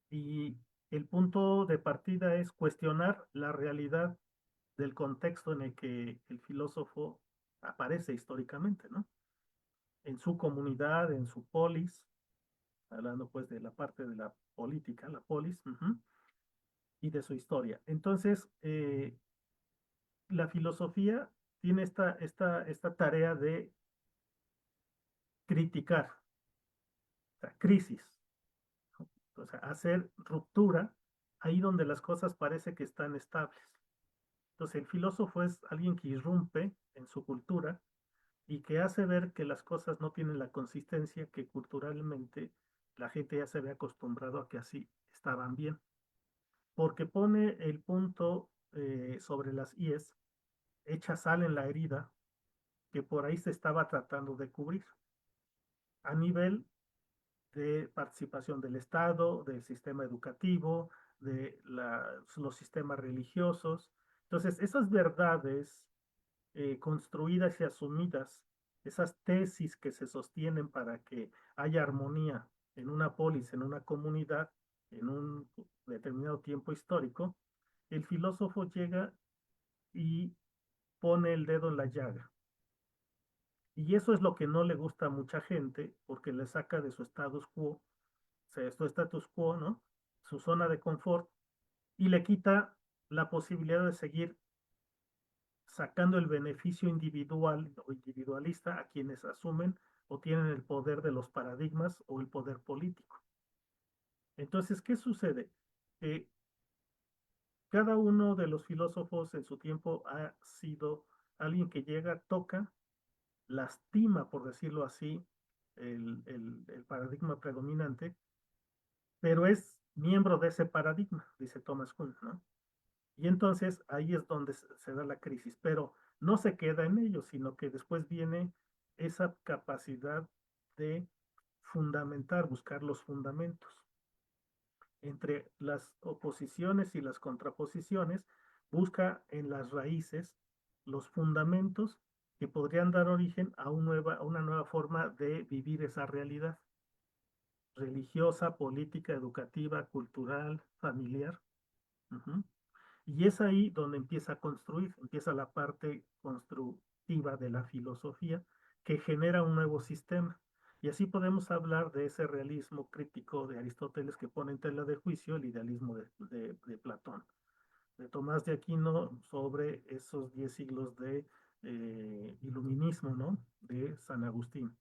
[SPEAKER 2] Y el punto de partida es cuestionar la realidad del contexto en el que el filósofo aparece históricamente, ¿no? En su comunidad, en su polis, hablando pues de la parte de la política, la polis, y de su historia. Entonces, la filosofía tiene esta tarea de criticar, o sea, crisis, ¿no? O sea, hacer ruptura ahí donde las cosas parece que están estables. Entonces, el filósofo es alguien que irrumpe en su cultura y que hace ver que las cosas no tienen la consistencia que culturalmente la gente ya se había acostumbrado a que así estaban bien, porque pone el punto sobre las IES, echa sal en la herida que por ahí se estaba tratando de cubrir a nivel de participación del Estado, del sistema educativo, de los sistemas religiosos. Entonces, esas verdades construidas y asumidas, esas tesis que se sostienen para que haya armonía en una polis, en una comunidad, en un determinado tiempo histórico, el filósofo llega y pone el dedo en la llaga. Y eso es lo que no le gusta a mucha gente porque le saca de su status quo, o sea, su status quo, ¿no? Su zona de confort y le quita la posibilidad de seguir sacando el beneficio individual o individualista a quienes asumen o tienen el poder de los paradigmas o el poder político. Entonces, ¿qué sucede? Que cada uno de los filósofos en su tiempo ha sido alguien que llega, toca, lastima, por decirlo así, el paradigma predominante, pero es miembro de ese paradigma, dice Thomas Kuhn, ¿no? Y entonces ahí es donde se da la crisis, pero no se queda en ello, sino que después viene esa capacidad de fundamentar, buscar los fundamentos. Entre las oposiciones y las contraposiciones, busca en las raíces los fundamentos que podrían dar origen a una nueva forma de vivir esa realidad religiosa, política, educativa, cultural, familiar. Ujú. Y es ahí donde empieza a construir, empieza la parte constructiva de la filosofía que genera un nuevo sistema. Y así podemos hablar de ese realismo crítico de Aristóteles que pone en tela de juicio el idealismo de Platón, de Tomás de Aquino sobre esos 10 siglos de iluminismo, ¿no? De San Agustín.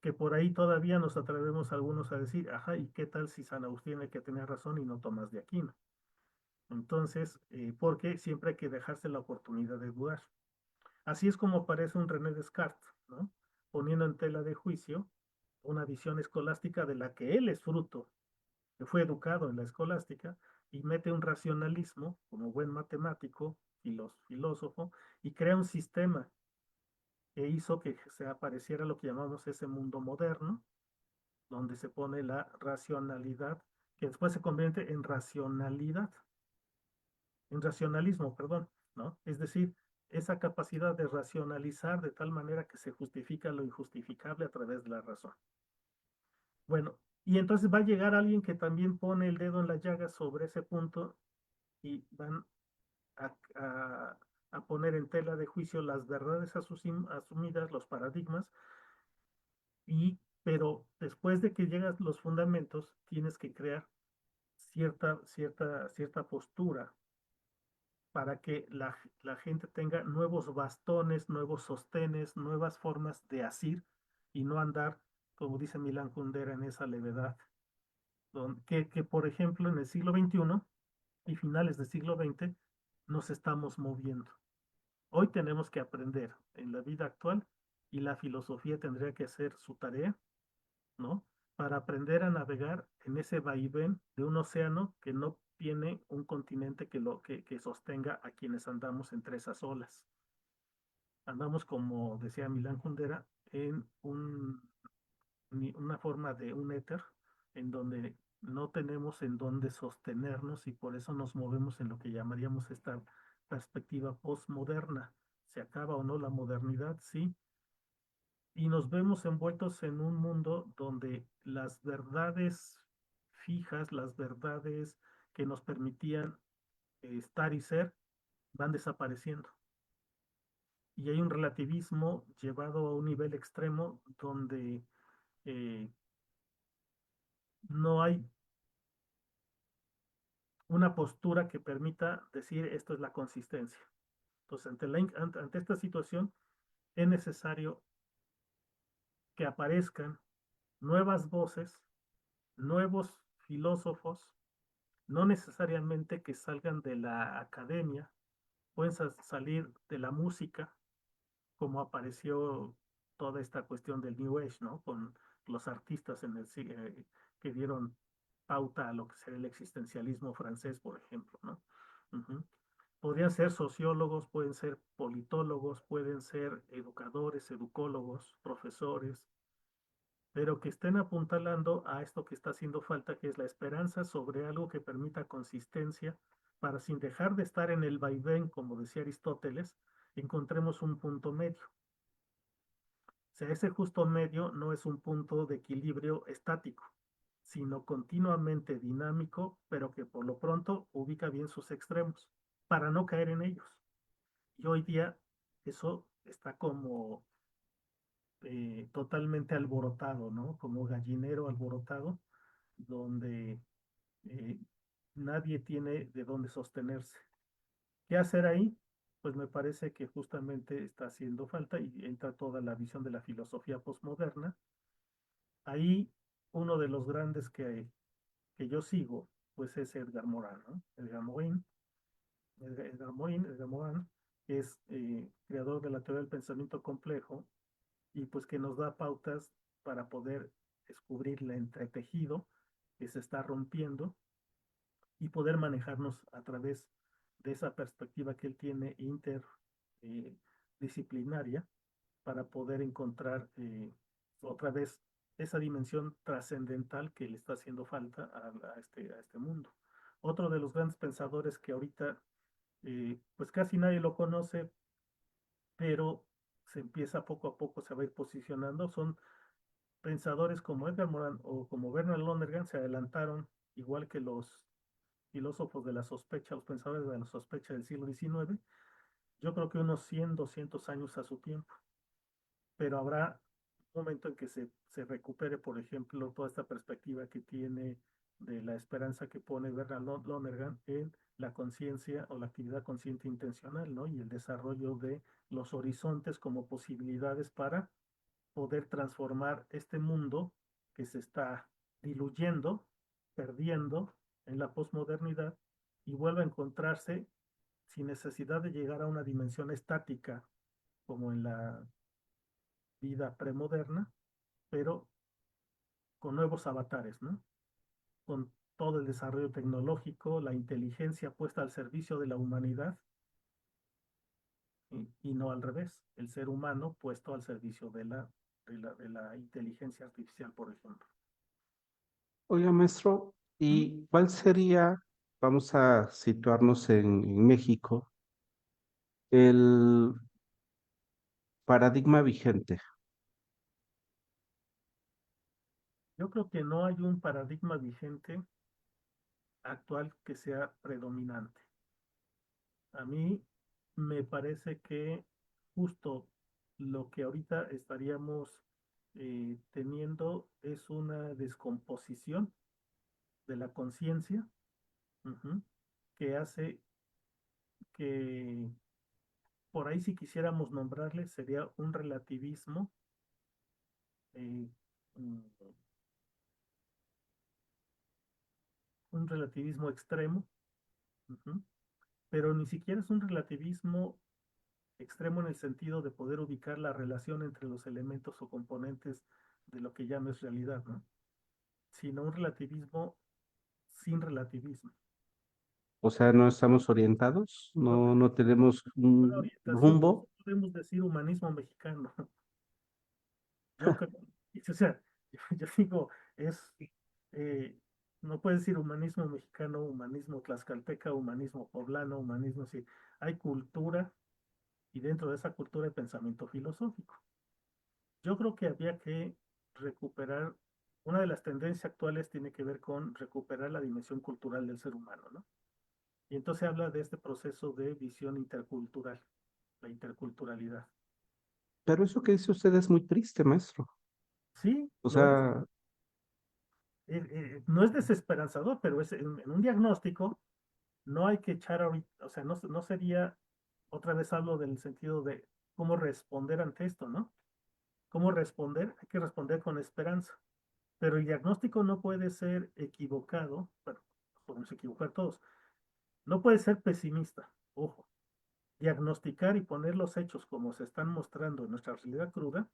[SPEAKER 2] Que por ahí todavía nos atrevemos algunos a decir, ajá, ¿y qué tal si San Agustín el que tenía razón y no Tomás de Aquino? Entonces, porque siempre hay que dejarse la oportunidad de dudar. Así es como aparece un René Descartes, ¿no? Poniendo en tela de juicio una visión escolástica de la que él es fruto, que fue educado en la escolástica, y mete un racionalismo como buen matemático, filósofo, y crea un sistema que hizo que se apareciera lo que llamamos ese mundo moderno, donde se pone la racionalidad, que después se convierte en racionalismo, perdón, ¿no? Es decir, esa capacidad de racionalizar de tal manera que se justifica lo injustificable a través de la razón. Bueno, y entonces va a llegar alguien que también pone el dedo en la llaga sobre ese punto y van a, a, a poner en tela de juicio las verdades asumidas, los paradigmas, pero después de que llegas los fundamentos, tienes que crear cierta postura para que la gente tenga nuevos bastones, nuevos sostenes, nuevas formas de asir y no andar, como dice Milán Kundera, en esa levedad. Que, por ejemplo, en el siglo XXI y finales del siglo XX nos estamos moviendo. Hoy tenemos que aprender en la vida actual y la filosofía tendría que hacer su tarea, ¿no? Para aprender a navegar en ese vaivén de un océano que no tiene un continente que sostenga a quienes andamos entre esas olas. Andamos, como decía Milán Kundera, en una forma de un éter en donde no tenemos en dónde sostenernos y por eso nos movemos en lo que llamaríamos esta perspectiva postmoderna. ¿Se acaba o no la modernidad? Sí, y nos vemos envueltos en un mundo donde las verdades fijas, las verdades que nos permitían estar y ser, van desapareciendo. Y hay un relativismo llevado a un nivel extremo donde eh, no hay una postura que permita decir esto es la consistencia. Entonces, ante esta situación, es necesario que aparezcan nuevas voces, nuevos filósofos, no necesariamente que salgan de la academia, pueden salir de la música, como apareció toda esta cuestión del New Age, ¿no? Con los artistas que dieron pauta a lo que sería el existencialismo francés, por ejemplo, ¿no? Ujú. Podrían ser sociólogos, pueden ser politólogos, pueden ser educadores, educólogos, profesores, pero que estén apuntalando a esto que está haciendo falta, que es la esperanza sobre algo que permita consistencia, para sin dejar de estar en el vaivén, como decía Aristóteles, encontremos un punto medio. O sea, ese justo medio no es un punto de equilibrio estático, sino continuamente dinámico, pero que por lo pronto ubica bien sus extremos, para no caer en ellos. Y hoy día eso está como totalmente alborotado, ¿no? Como gallinero alborotado, donde eh, nadie tiene de dónde sostenerse. ¿Qué hacer ahí? Pues me parece que justamente está haciendo falta y entra toda la visión de la filosofía posmoderna. Ahí uno de los grandes que yo sigo, pues es Edgar Morin, ¿no? Edgar Morin, que es creador de la teoría del pensamiento complejo y pues que nos da pautas para poder descubrir el entretejido que se está rompiendo y poder manejarnos a través de esa perspectiva que él tiene interdisciplinaria para poder encontrar otra vez esa dimensión trascendental que le está haciendo falta a este mundo. Otro de los grandes pensadores que ahorita pues casi nadie lo conoce, pero se empieza poco a poco, se va a ir posicionando, son pensadores como Edgar Morin o como Bernard Lonergan, se adelantaron, igual que los filósofos de la sospecha, los pensadores de la sospecha del siglo XIX, yo creo que unos 100, 200 años a su tiempo, pero habrá un momento en que se recupere, por ejemplo, toda esta perspectiva que tiene de la esperanza que pone Bernard Lonergan en la conciencia o la actividad consciente intencional, ¿no? Y el desarrollo de los horizontes como posibilidades para poder transformar este mundo que se está diluyendo, perdiendo en la posmodernidad y vuelve a encontrarse sin necesidad de llegar a una dimensión estática como en la vida premoderna, pero con nuevos avatares, ¿no? Con todo el desarrollo tecnológico, la inteligencia puesta al servicio de la humanidad y no al revés, el ser humano puesto al servicio de la inteligencia artificial, por ejemplo.
[SPEAKER 1] Oiga, maestro,
[SPEAKER 2] ¿Mm?
[SPEAKER 1] ¿y cuál sería, vamos a situarnos en México, el paradigma vigente?
[SPEAKER 2] Yo creo que no hay un paradigma vigente actual que sea predominante. A mí me parece que justo lo que ahorita estaríamos teniendo es una descomposición de la conciencia, ujú, que hace que por ahí si quisiéramos nombrarle sería eh, un un relativismo extremo, ujú, pero ni siquiera es un relativismo extremo en el sentido de poder ubicar la relación entre los elementos o componentes de lo que ya no es realidad, ¿no? Sino un relativismo sin relativismo.
[SPEAKER 1] O sea, no estamos orientados,
[SPEAKER 2] No
[SPEAKER 1] no
[SPEAKER 2] tenemos
[SPEAKER 1] tenemos
[SPEAKER 2] una
[SPEAKER 1] un
[SPEAKER 2] orientación, por
[SPEAKER 1] rumbo.
[SPEAKER 2] eso podemos decir humanismo mexicano. Yo creo, o sea, yo digo, es, eh, no puedes decir humanismo mexicano, humanismo tlaxcalteca, humanismo poblano, humanismo, sí. Hay cultura y dentro de esa cultura hay pensamiento filosófico. Yo creo que había que recuperar, una de las tendencias actuales tiene que ver con recuperar la dimensión cultural del ser humano, ¿no? Y entonces habla de este proceso de visión intercultural, la interculturalidad.
[SPEAKER 1] Pero eso que dice usted es muy triste, maestro.
[SPEAKER 2] Sí,
[SPEAKER 1] O
[SPEAKER 2] lo es.
[SPEAKER 1] sea,
[SPEAKER 2] No es desesperanzador, pero es en un diagnóstico no hay que echar ahorita, o sea, no sería, otra vez hablo del sentido de cómo responder ante esto, ¿no? ¿Cómo responder? Hay que responder con esperanza. Pero el diagnóstico no puede ser equivocado, bueno, podemos equivocar todos, no puede ser pesimista, ojo, diagnosticar y poner los hechos como se están mostrando en nuestra realidad cruda,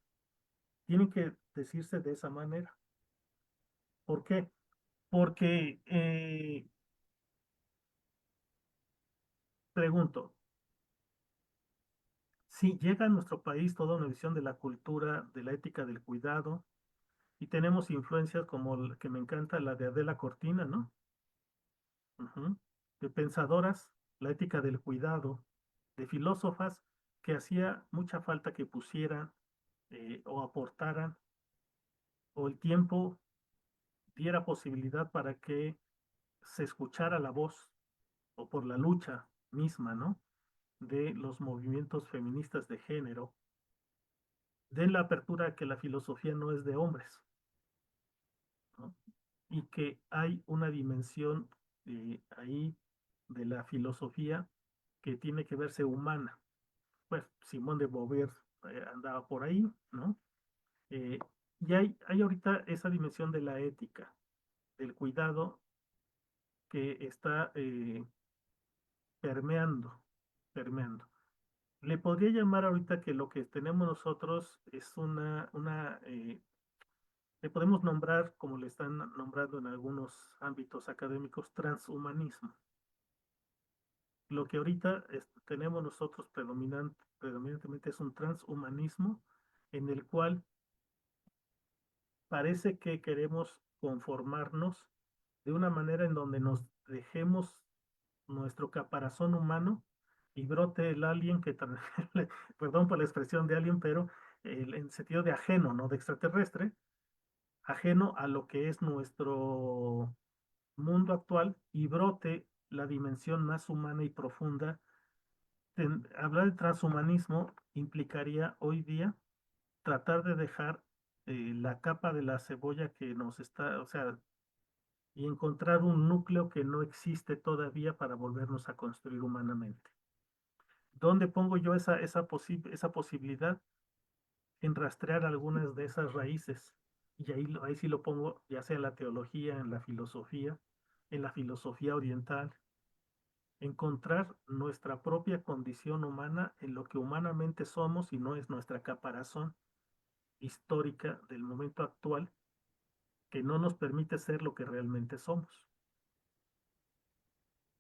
[SPEAKER 2] tiene que decirse de esa manera. ¿Por qué? Porque, pregunto, si llega a nuestro país toda una visión de la cultura, de la ética del cuidado, y tenemos influencias como la que me encanta, la de Adela Cortina, ¿no? Ujú. De pensadoras, la ética del cuidado, de filósofas que hacía mucha falta que pusieran o aportaran, o el tiempo diera posibilidad para que se escuchara la voz o por la lucha misma, ¿no? de los movimientos feministas de género den la apertura a que la filosofía no es de hombres, ¿no? Y que hay una dimensión ahí de la filosofía que tiene que verse humana. Pues Simón de Beauvoir andaba por ahí, ¿no? Eh, y hay ahorita esa dimensión de la ética, del cuidado que está permeando, permeando. Le podría llamar ahorita que lo que tenemos nosotros es le podemos nombrar, como le están nombrando en algunos ámbitos académicos, transhumanismo. Lo que ahorita tenemos nosotros predominantemente es un transhumanismo en el cual parece que queremos conformarnos de una manera en donde nos dejemos nuestro caparazón humano y brote el alien perdón por la expresión de alien, pero en sentido de ajeno, ¿no? De extraterrestre, ajeno a lo que es nuestro mundo actual y brote la dimensión más humana y profunda. Hablar de transhumanismo implicaría hoy día tratar de dejar la capa de la cebolla que nos está, o sea, y encontrar un núcleo que no existe todavía para volvernos a construir humanamente. ¿Dónde pongo yo esa posibilidad? En rastrear algunas de esas raíces. Y ahí sí lo pongo, ya sea en la teología, en la filosofía oriental, encontrar nuestra propia condición humana en lo que humanamente somos y no es nuestra caparazón histórica del momento actual que no nos permite ser lo que realmente somos.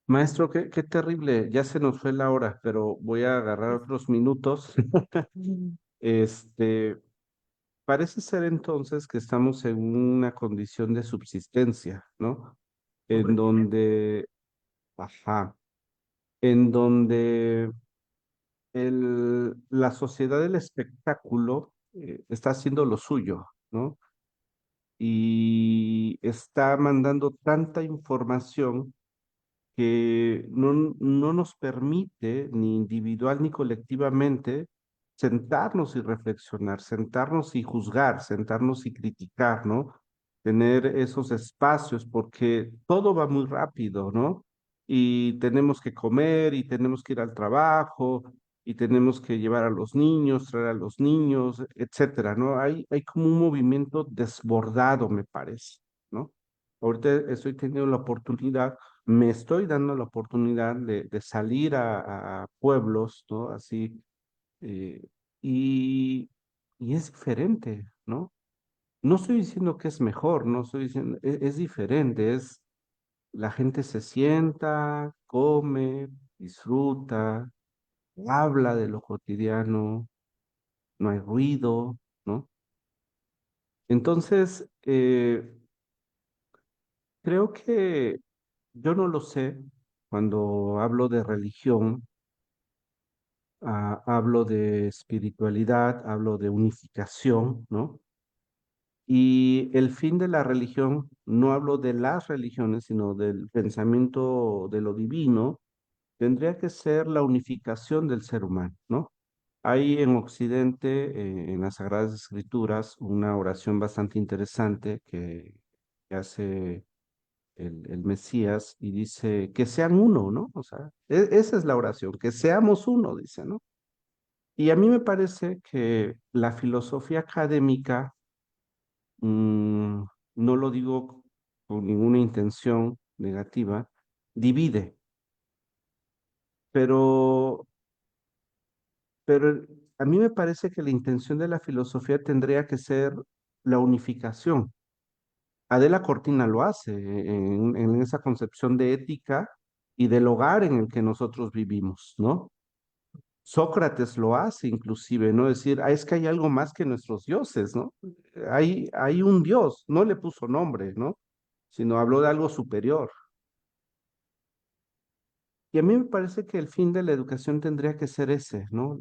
[SPEAKER 1] Maestro, qué terrible. Ya se nos fue la hora, pero voy a agarrar
[SPEAKER 2] Es
[SPEAKER 1] otros minutos. Este, parece ser entonces que estamos en una condición de subsistencia, ¿no? En
[SPEAKER 2] sobrevivencia.
[SPEAKER 1] donde, ajá, en donde la sociedad del espectáculo está haciendo lo suyo, ¿no? Y está mandando tanta información que no nos permite, ni individual ni colectivamente, sentarnos y reflexionar, sentarnos y juzgar, sentarnos y criticar, ¿no? Tener esos espacios, porque todo va muy rápido, ¿no? Y tenemos que comer y tenemos que ir al trabajo y tenemos que llevar a los niños, traer a los niños, etcétera, ¿no? Hay como un movimiento desbordado, me parece, ¿no? Ahorita estoy teniendo la oportunidad, me estoy dando la oportunidad de salir a pueblos, ¿no? Así, eh, y, y es diferente, ¿no? No estoy diciendo que es mejor, no estoy diciendo, es diferente, la gente se sienta, come, disfruta, habla de lo cotidiano, no hay ruido, ¿no? Entonces, creo que yo no lo sé cuando hablo de religión. Hablo de espiritualidad, hablo de unificación, ¿no? Y el fin de la religión, no hablo de las religiones, sino del pensamiento de lo divino, tendría que ser la unificación del ser humano, ¿no? Hay en Occidente, en las Sagradas Escrituras, una oración bastante interesante que hace el Mesías y dice que sean uno, ¿no? O sea, esa es la oración, que seamos uno, dice, ¿no? Y a mí me parece que la filosofía académica, mm, no lo digo con ninguna intención negativa, divide, pero, pero a mí me parece que la intención de la filosofía tendría que ser la unificación. Adela Cortina lo hace en esa concepción de ética y del hogar en el que nosotros vivimos, ¿no? Sócrates lo hace inclusive, ¿no? Decir, es que hay algo más que nuestros dioses, ¿no? Hay un dios, no le puso nombre, ¿no? Sino habló de algo superior. Y a mí me parece que el fin de la educación tendría que ser ese, ¿no?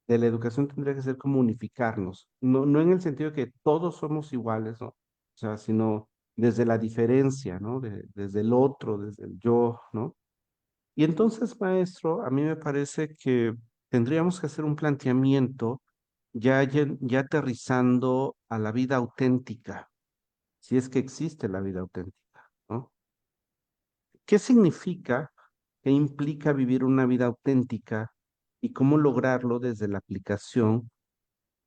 [SPEAKER 1] De la educación tendría que ser como unificarnos, no en el sentido de que todos somos iguales, ¿no? O sea, sino desde la diferencia, ¿no? Desde el otro, desde el yo, ¿no? Y entonces, maestro, a mí me parece que tendríamos que hacer un planteamiento ya aterrizando a la vida auténtica, si es que existe la vida auténtica, ¿no? ¿Qué significa, qué implica vivir una vida auténtica y cómo lograrlo desde la aplicación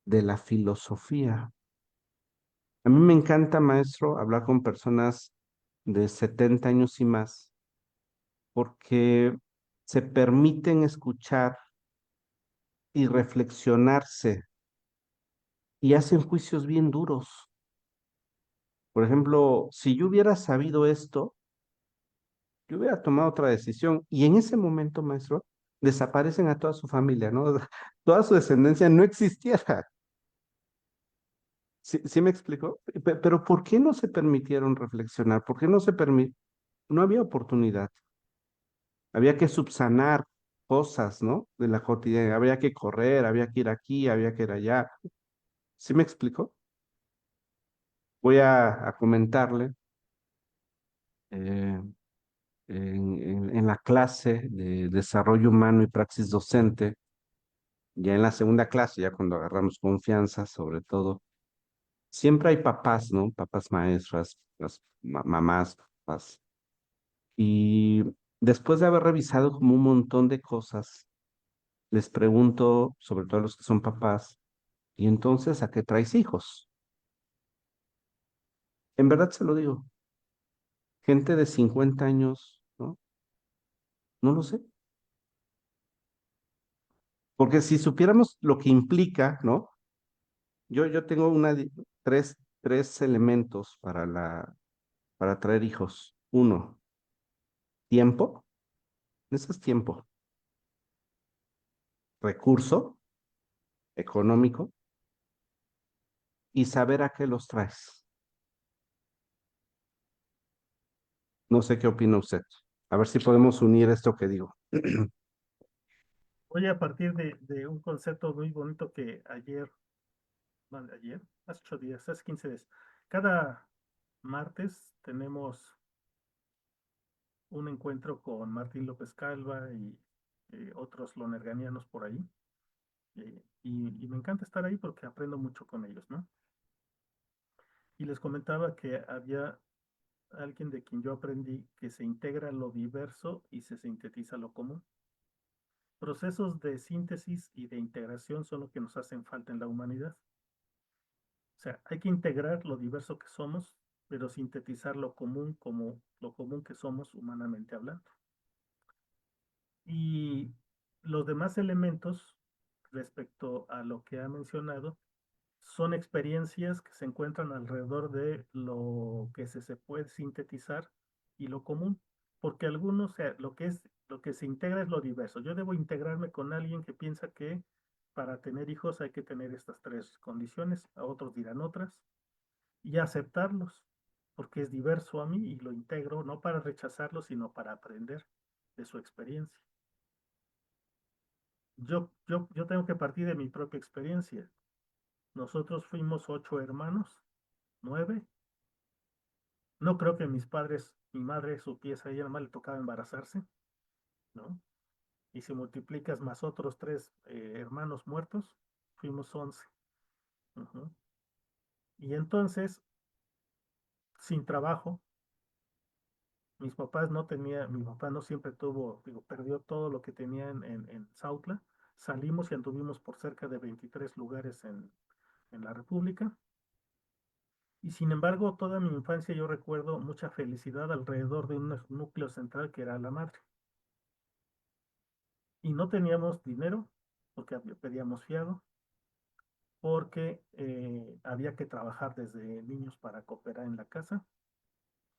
[SPEAKER 1] de la filosofía? A mí me encanta, maestro, hablar con personas de 70 años y más, porque se permiten escuchar y reflexionarse y hacen juicios bien duros. Por ejemplo, si yo hubiera sabido esto, yo hubiera tomado otra decisión y en ese momento, maestro, desaparecen a toda su familia, ¿no? Toda su descendencia no existiera. ¿Sí me explico? Pero ¿por qué no se permitieron reflexionar? ¿Por qué no se permitió? No había oportunidad. Había que subsanar cosas, ¿no? De la cotidiana. Había que correr, había que ir aquí, había que ir allá. ¿Sí me explico? Voy a comentarle eh, en la clase de desarrollo humano y praxis docente, ya en la segunda clase, ya cuando agarramos confianza, sobre todo, siempre hay papás, ¿no? Papás maestras, las mamás, papás. Y después de haber revisado como un montón de cosas, les pregunto, sobre todo a los que son papás, ¿y entonces a qué traes hijos? En verdad se lo digo, gente de 50 años, ¿no? No lo sé. Porque si supiéramos lo que implica, ¿no? Yo tengo tres elementos para traer hijos. Uno, tiempo, ese es tiempo, recurso económico y saber a qué los traes. No sé qué opina usted. A ver si podemos unir esto que digo.
[SPEAKER 2] Voy a partir de un concepto muy bonito que hace 8 días, hace 15 días. Cada martes tenemos un encuentro con Martín López Calva y otros lonerganianos por ahí. Y me encanta estar ahí porque aprendo mucho con ellos, ¿no? Y les comentaba que había alguien de quien yo aprendí que se integra lo diverso y se sintetiza lo común. Procesos de síntesis y de integración son lo que nos hacen falta en la humanidad. O sea, hay que integrar lo diverso que somos, pero sintetizar lo común como lo común que somos humanamente hablando. Y los demás elementos respecto a lo que ha mencionado son experiencias que se encuentran alrededor de lo que se puede sintetizar y lo común, porque algunos, o sea, lo que se integra es lo diverso. Yo debo integrarme con alguien que piensa que para tener hijos hay que tener estas tres condiciones, a otros dirán otras, y aceptarlos, porque es diverso a mí y lo integro no para rechazarlo, sino para aprender de su experiencia. Yo tengo que partir de mi propia experiencia. Nosotros fuimos 8 hermanos, 9. No creo que mi madre supiese, a ella nomás le tocaba embarazarse, ¿no? Y si multiplicas más otros 3 hermanos muertos, fuimos 11. Ujú. Y entonces, sin trabajo, mi papá no siempre tuvo, digo, perdió todo lo que tenía en Sautla. Salimos y anduvimos por cerca de 23 lugares en la República. Y sin embargo, toda mi infancia yo recuerdo mucha felicidad alrededor de un núcleo central que era la madre. Y no teníamos dinero porque pedíamos fiado, porque había que trabajar desde niños para cooperar en la casa,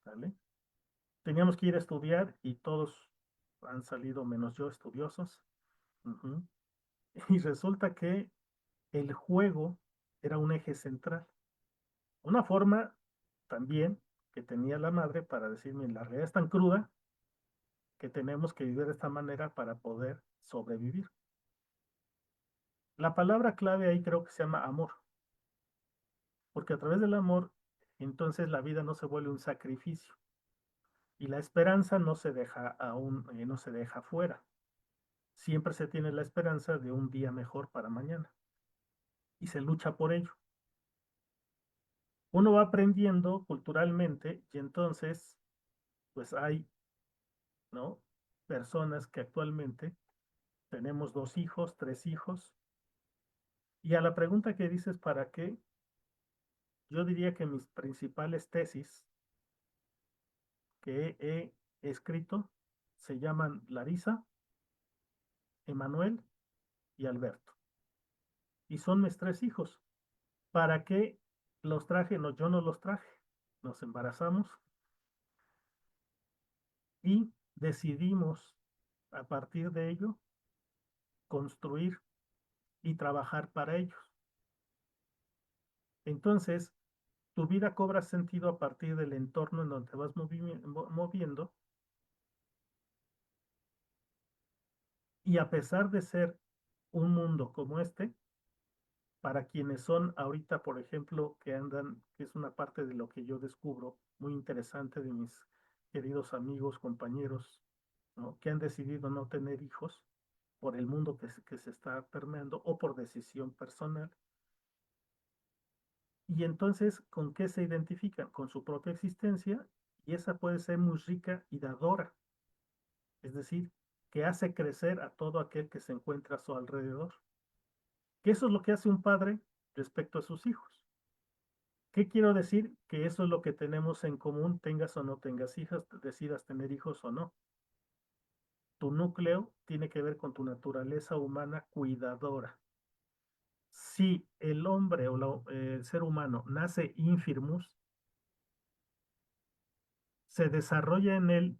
[SPEAKER 2] ¿vale? Teníamos que ir a estudiar y todos han salido menos yo estudiosos. Ujú. Y resulta que el juego era un eje central. Una forma también que tenía la madre para decirme, la realidad es tan cruda que tenemos que vivir de esta manera para poder sobrevivir. La palabra clave ahí creo que se llama amor, porque a través del amor, entonces la vida no se vuelve un sacrificio, Y la esperanza no se deja no se deja fuera. Siempre se tiene la esperanza de un día mejor para mañana y se lucha por ello. Uno va aprendiendo culturalmente y entonces, pues hay, ¿no? Personas que actualmente tenemos 2 hijos, 3 hijos, y a la pregunta que dices, ¿para qué? Yo diría que mis principales tesis que he escrito se llaman Larisa, Emanuel y Alberto. Y son mis 3 hijos. ¿Para qué los traje? No, yo no los traje. Nos embarazamos y decidimos a partir de ello construir y trabajar para ellos. Entonces, tu vida cobra sentido a partir del entorno en donde te vas moviendo, y a pesar de ser un mundo como este, para quienes son ahorita, por ejemplo, que andan, que es una parte de lo que yo descubro muy interesante de mis queridos amigos, compañeros, ¿no? Que han decidido no tener hijos por el mundo que se está permeando o por decisión personal. Y entonces, ¿con qué se identifican? Con su propia existencia, y esa puede ser muy rica y dadora, es decir, que hace crecer a todo aquel que se encuentra a su alrededor. Que eso es lo que hace un padre respecto a sus hijos. ¿Qué quiero decir? Que eso es lo que tenemos en común, tengas o no tengas hijas, decidas tener hijos o no. Tu núcleo tiene que ver con tu naturaleza humana cuidadora. Si el hombre o el ser humano nace infirmus, se desarrolla en él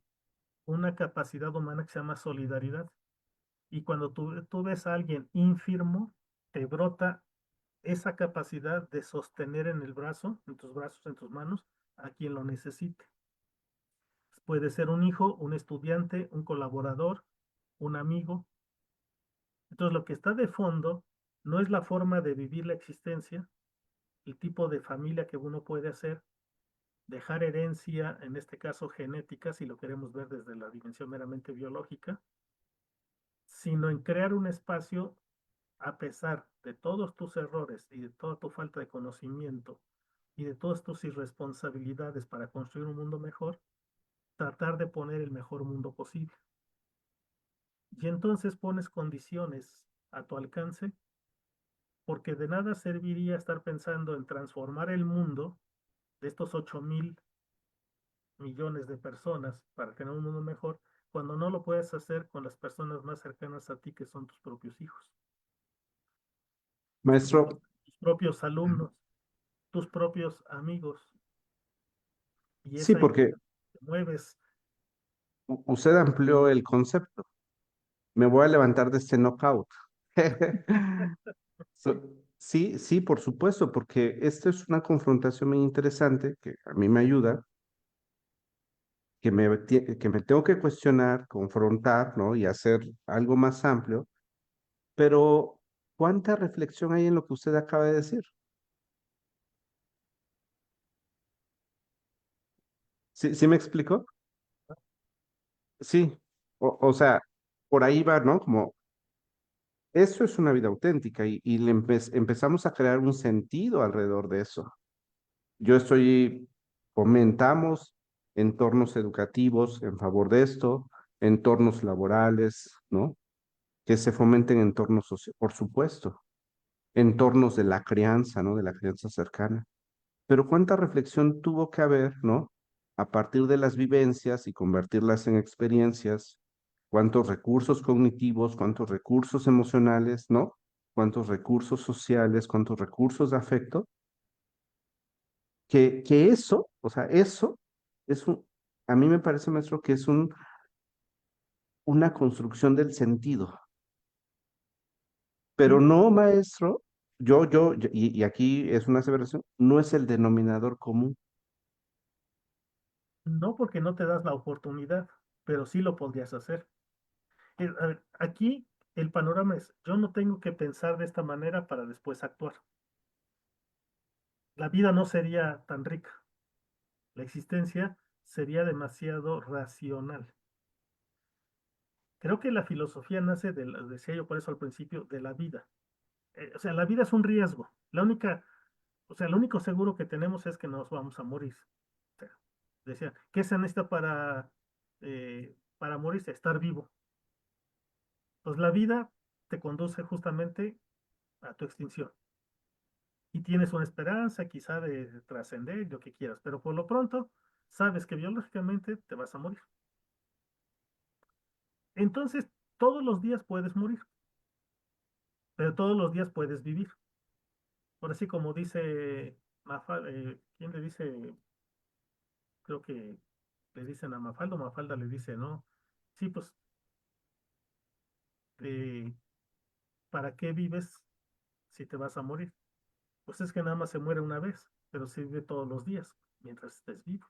[SPEAKER 2] una capacidad humana que se llama solidaridad. Y cuando tú ves a alguien infirmo, te brota esa capacidad de sostener en el brazo, en tus brazos, en tus manos, a quien lo necesite. Puede ser un hijo, un estudiante, un colaborador, un amigo. Entonces, lo que está de fondo no es la forma de vivir la existencia, el tipo de familia que uno puede hacer, dejar herencia, en este caso genética, si lo queremos ver desde la dimensión meramente biológica, sino en crear un espacio a pesar de todos tus errores y de toda tu falta de conocimiento y de todas tus irresponsabilidades para construir un mundo mejor, tratar de poner el mejor mundo posible. Y entonces pones condiciones a tu alcance, porque de nada serviría estar pensando en transformar el mundo de estos 8.000 millones de personas para tener un mundo mejor, cuando no lo puedes hacer con las personas más cercanas a ti, que son tus propios hijos,
[SPEAKER 1] Maestro,
[SPEAKER 2] tus propios alumnos, tus propios amigos. Y es
[SPEAKER 1] sí,
[SPEAKER 2] ahí
[SPEAKER 1] porque
[SPEAKER 2] que te mueves.
[SPEAKER 1] usted amplió el concepto. Me voy a levantar de este knockout. So- sí, sí, por supuesto, porque esta es una confrontación muy interesante que a mí me ayuda, que me tengo que cuestionar, confrontar, ¿no? Y hacer algo más amplio, pero ¿cuánta reflexión hay en lo que usted acaba de decir? ¿Sí, sí me explicó? Sí, o sea, por ahí va, ¿no? Como eso es una vida auténtica y empezamos a crear un sentido alrededor de eso. Yo estoy, fomentamos entornos educativos en favor de esto, entornos laborales, ¿no? Que se fomenten entornos sociales, por supuesto, entornos de la crianza, ¿no? De la crianza cercana. Pero cuánta reflexión tuvo que haber, ¿no? A partir de las vivencias y convertirlas en experiencias, cuántos recursos cognitivos, cuántos recursos emocionales, ¿no? Cuántos recursos sociales, cuántos recursos de afecto, que eso, o sea, eso es a mí me parece, maestro, que es una construcción del sentido, pero
[SPEAKER 2] Sí,
[SPEAKER 1] no, maestro, y aquí es una aseveración, no es el denominador común.
[SPEAKER 2] no porque no te das la oportunidad, pero sí lo podrías hacer. A ver, aquí el panorama es, yo no tengo que pensar de esta manera para después actuar. La vida no sería tan rica. La existencia sería demasiado racional. Creo que la filosofía nace decía yo por eso al principio, de la vida. O sea, la vida es un riesgo. O sea, lo único seguro que tenemos es que nos vamos a morir. O sea, decía, ¿qué se necesita para morirse? Estar vivo. Pues la vida te conduce justamente a tu extinción. Y tienes una esperanza quizá de trascender, lo que quieras, pero por lo pronto sabes que biológicamente te vas a morir. Entonces, todos los días puedes morir, pero todos los días puedes vivir. Por así como dice Mafalda, ¿quién le dice? Creo que le dicen a Mafalda, o Mafalda le dice, ¿no? Sí, pues, eh, ¿para qué vives si te vas a morir? Pues es que nada más se muere una vez, pero se vive todos los días mientras estés vivo.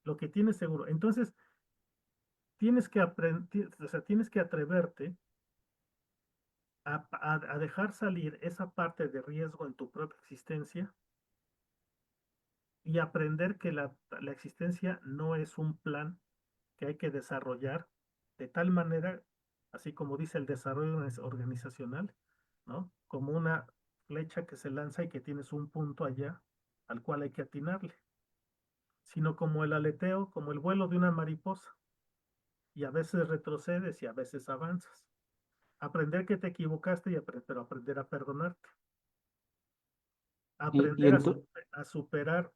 [SPEAKER 2] Lo que tienes seguro. Entonces, tienes que aprender, o sea, tienes que atreverte a dejar salir esa parte de riesgo en tu propia existencia y aprender que la existencia no es un plan que hay que desarrollar de tal manera, así como dice el desarrollo organizacional, ¿no? Como una flecha que se lanza y que tienes un punto allá al cual hay que atinarle, sino como el aleteo, como el vuelo de una mariposa, y a veces retrocedes y a veces avanzas. Aprender que te equivocaste, pero aprender a perdonarte,
[SPEAKER 1] Y
[SPEAKER 2] aprender
[SPEAKER 1] entonces,
[SPEAKER 2] a superar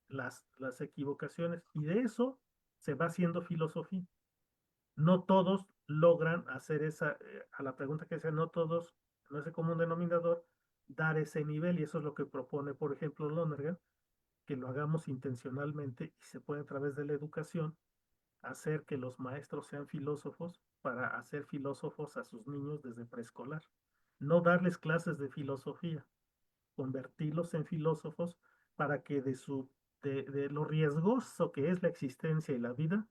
[SPEAKER 2] las equivocaciones, y de eso se va haciendo filosofía. No todos logran hacer a la pregunta que decía, no todos, no es el común denominador, dar ese nivel, y eso es lo que propone, por ejemplo, Lonergan, que lo hagamos intencionalmente y se puede a través de la educación hacer que los maestros sean filósofos para hacer filósofos a sus niños desde preescolar. No darles clases de filosofía, convertirlos en filósofos para que de lo riesgoso que es la existencia y la vida,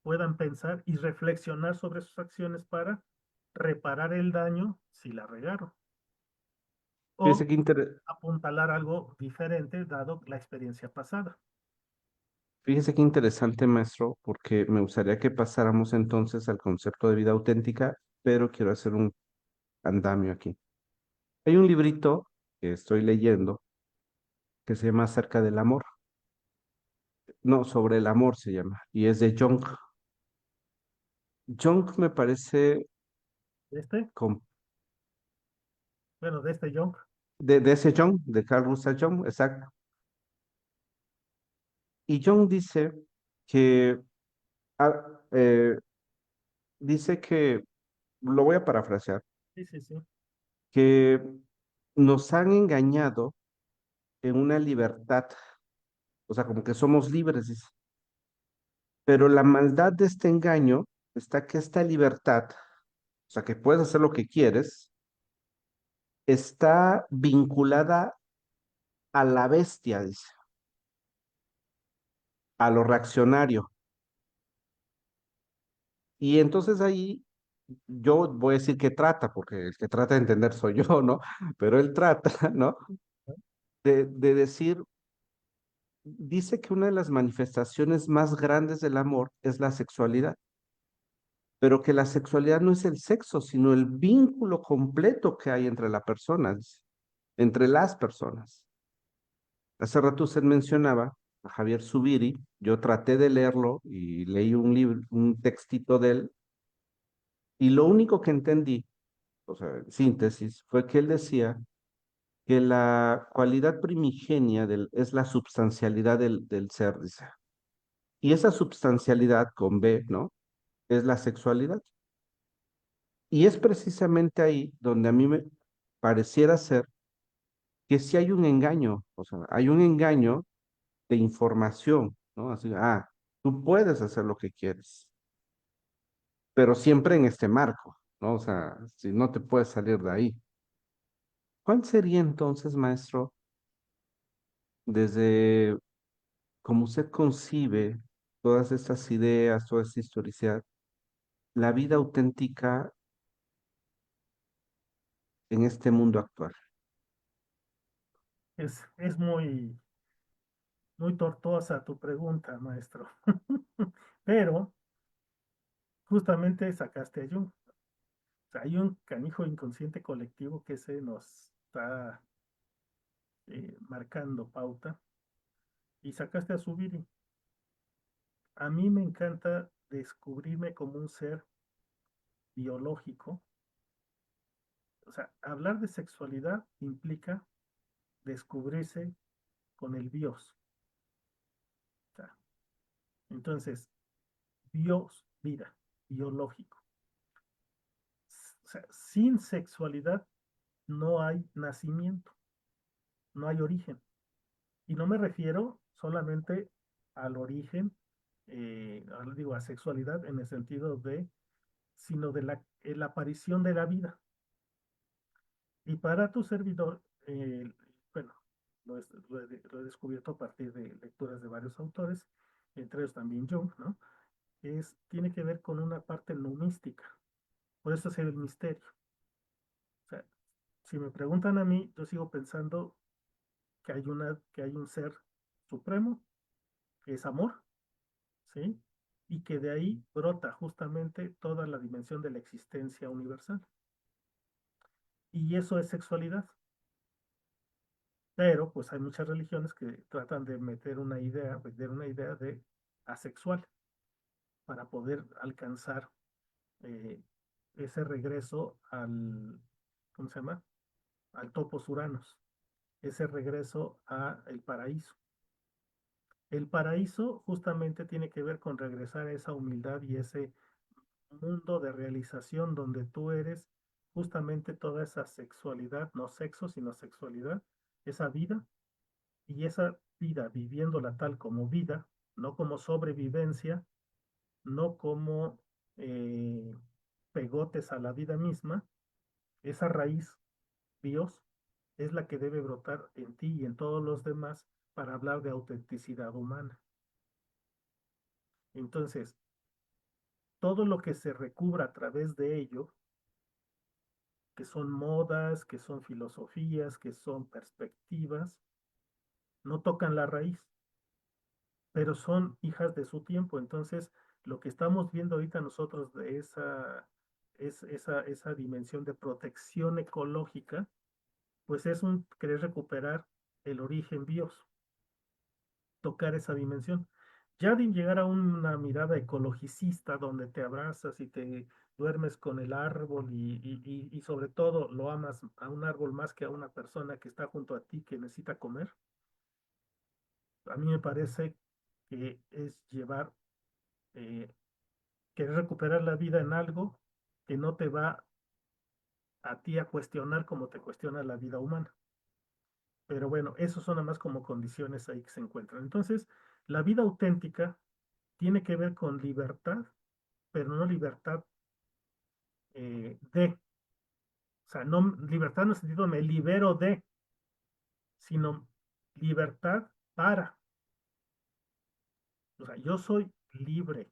[SPEAKER 2] puedan pensar y reflexionar sobre sus acciones para reparar el daño si la regaron o
[SPEAKER 1] fíjese qué
[SPEAKER 2] apuntalar algo diferente dado la experiencia pasada.
[SPEAKER 1] fíjese qué interesante, maestro, porque me gustaría que pasáramos entonces al concepto de vida auténtica, pero quiero hacer un andamio aquí. Hay un librito que estoy leyendo que se llama Acerca del amor. No, sobre el amor se llama, y es de Jung. Jung me parece
[SPEAKER 2] De este,
[SPEAKER 1] com-
[SPEAKER 2] bueno, de este Jung,
[SPEAKER 1] de ese Jung, de Carl Gustav Jung, exacto. Y Jung que, ah, eh, dice que, lo voy a parafrasear,
[SPEAKER 2] sí, sí, sí,
[SPEAKER 1] que nos han engañado en una libertad, o sea, como que somos libres, dice. Pero la maldad de este engaño está que esta libertad, o sea, que puedes hacer lo que quieres, está vinculada a la bestia, dice, a lo reaccionario. Y entonces ahí yo voy a decir que trata, porque el que trata de entender soy yo, ¿no? Pero él trata, ¿no? De decir, dice que una de las manifestaciones más grandes del amor es la sexualidad, pero que la sexualidad no es el sexo, sino el vínculo completo que hay entre las personas, entre las personas. Hace rato usted mencionaba a Javier Zubiri, yo traté de leerlo y leí un libro, un textito de él, y lo único que entendí, o sea, en síntesis, fue que él decía que la cualidad primigenia es la substancialidad del ser, dice. Y esa substancialidad con B, ¿no? Es la sexualidad. Y es precisamente ahí donde a mí me pareciera ser que sí hay un engaño, o sea, hay un engaño de información, ¿no? Así, tú puedes hacer lo que quieres, pero siempre en este marco, ¿no? O sea, si no te puedes salir de ahí. ¿Cuál sería entonces, maestro, desde cómo usted concibe todas estas ideas, toda esta historicidad, la vida auténtica en este mundo actual?
[SPEAKER 2] es muy, muy tortuosa tu pregunta, maestro. Pero justamente sacaste a Jung. O sea, hay un canijo inconsciente colectivo que se nos está marcando pauta y sacaste a Zubiri. A mí me encanta descubrirme como un ser biológico. O sea, hablar de sexualidad implica descubrirse con el bios. O sea, entonces, bios, vida, biológico. O sea, sin sexualidad no hay nacimiento, no hay origen. Y no me refiero solamente al origen, digo, a sexualidad en el sentido de, sino de la aparición de la vida. Y para tu servidor, bueno, lo he descubierto a partir de lecturas de varios autores, entre ellos también Jung, ¿no? Tiene que ver con una parte no mística. Por eso es el misterio. O sea, si me preguntan a mí, yo sigo pensando que hay un ser supremo, que es amor, ¿sí? Y que de ahí brota justamente toda la dimensión de la existencia universal. Y eso es sexualidad. Pero pues hay muchas religiones que tratan de vender una idea de asexual para poder alcanzar eh, ese regreso ¿cómo se llama? Al topos uranos, ese regreso a el paraíso. El paraíso justamente tiene que ver con regresar a esa humildad y ese mundo de realización donde tú eres justamente toda esa sexualidad, no sexo, sino sexualidad, esa vida, y esa vida viviéndola tal como vida, no como sobrevivencia, no como eh, pegotes a la vida misma, esa raíz, Dios, es la que debe brotar en ti y en todos los demás para hablar de autenticidad humana. Entonces, todo lo que se recubra a través de ello, que son modas, que son filosofías, que son perspectivas, no tocan la raíz, pero son hijas de su tiempo. Entonces, lo que estamos viendo ahorita nosotros de esa dimensión de protección ecológica, pues es un querer recuperar el origen bios, tocar esa dimensión. Ya de llegar a una mirada ecologicista donde te abrazas y te duermes con el árbol y sobre todo lo amas a un árbol más que a una persona que está junto a ti que necesita comer, a mí me parece que es querer recuperar la vida en algo que no te va a ti a cuestionar como te cuestiona la vida humana. Pero bueno, eso son nada más como condiciones ahí que se encuentran. Entonces, la vida auténtica tiene que ver con libertad, pero no libertad o sea, no libertad en el sentido me libero de, sino libertad para. O sea, yo soy libre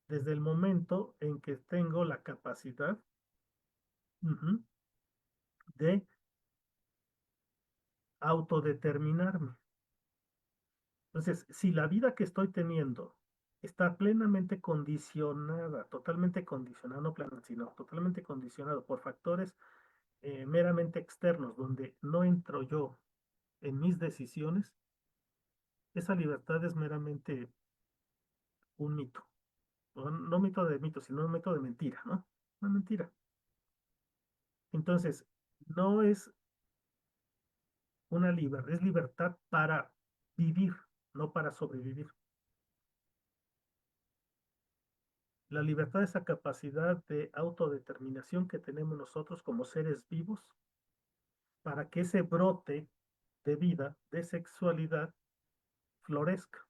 [SPEAKER 2] desde el momento en que tengo la capacidad ujú, de autodeterminarme. Entonces, si la vida que estoy teniendo está plenamente condicionada, totalmente condicionada, no plena, sino totalmente condicionado por factores meramente externos, donde no entro yo en mis decisiones, esa libertad es meramente un mito. No, no mito de mito, sino un mito de mentira, ¿no? Una mentira. Entonces, no es una libertad, es libertad para vivir, no para sobrevivir. La libertad es esa capacidad de autodeterminación que tenemos nosotros como seres vivos para que ese brote de vida, de sexualidad, florezca,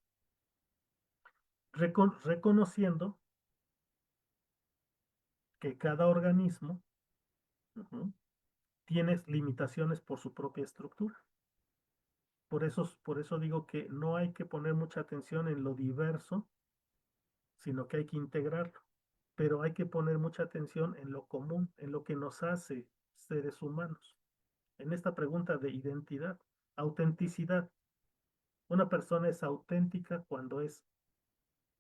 [SPEAKER 2] reconociendo que cada organismo uh-huh, tiene limitaciones por su propia estructura. Por eso digo que no hay que poner mucha atención en lo diverso, sino que hay que integrarlo. Pero hay que poner mucha atención en lo común, en lo que nos hace seres humanos. En esta pregunta de identidad, autenticidad. Una persona es auténtica cuando es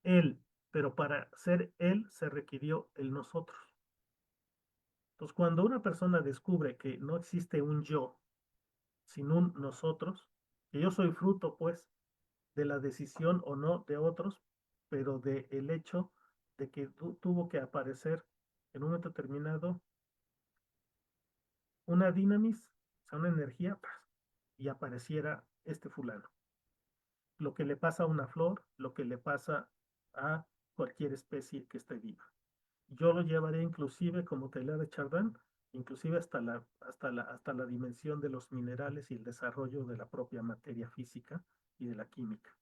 [SPEAKER 2] él, pero para ser él se requirió el nosotros. Entonces, cuando una persona descubre que no existe un yo, sino un nosotros, que yo soy fruto, pues, de la decisión o no de otros, pero de el hecho de que tuvo que aparecer en un momento determinado una dinamis, o sea, una energía, y apareciera este fulano. Lo que le pasa a una flor, lo que le pasa a cualquier especie que esté viva. Yo lo llevaré inclusive como Taylor de Chardin, inclusive hasta la dimensión de los minerales y el desarrollo de la propia materia física y de la química.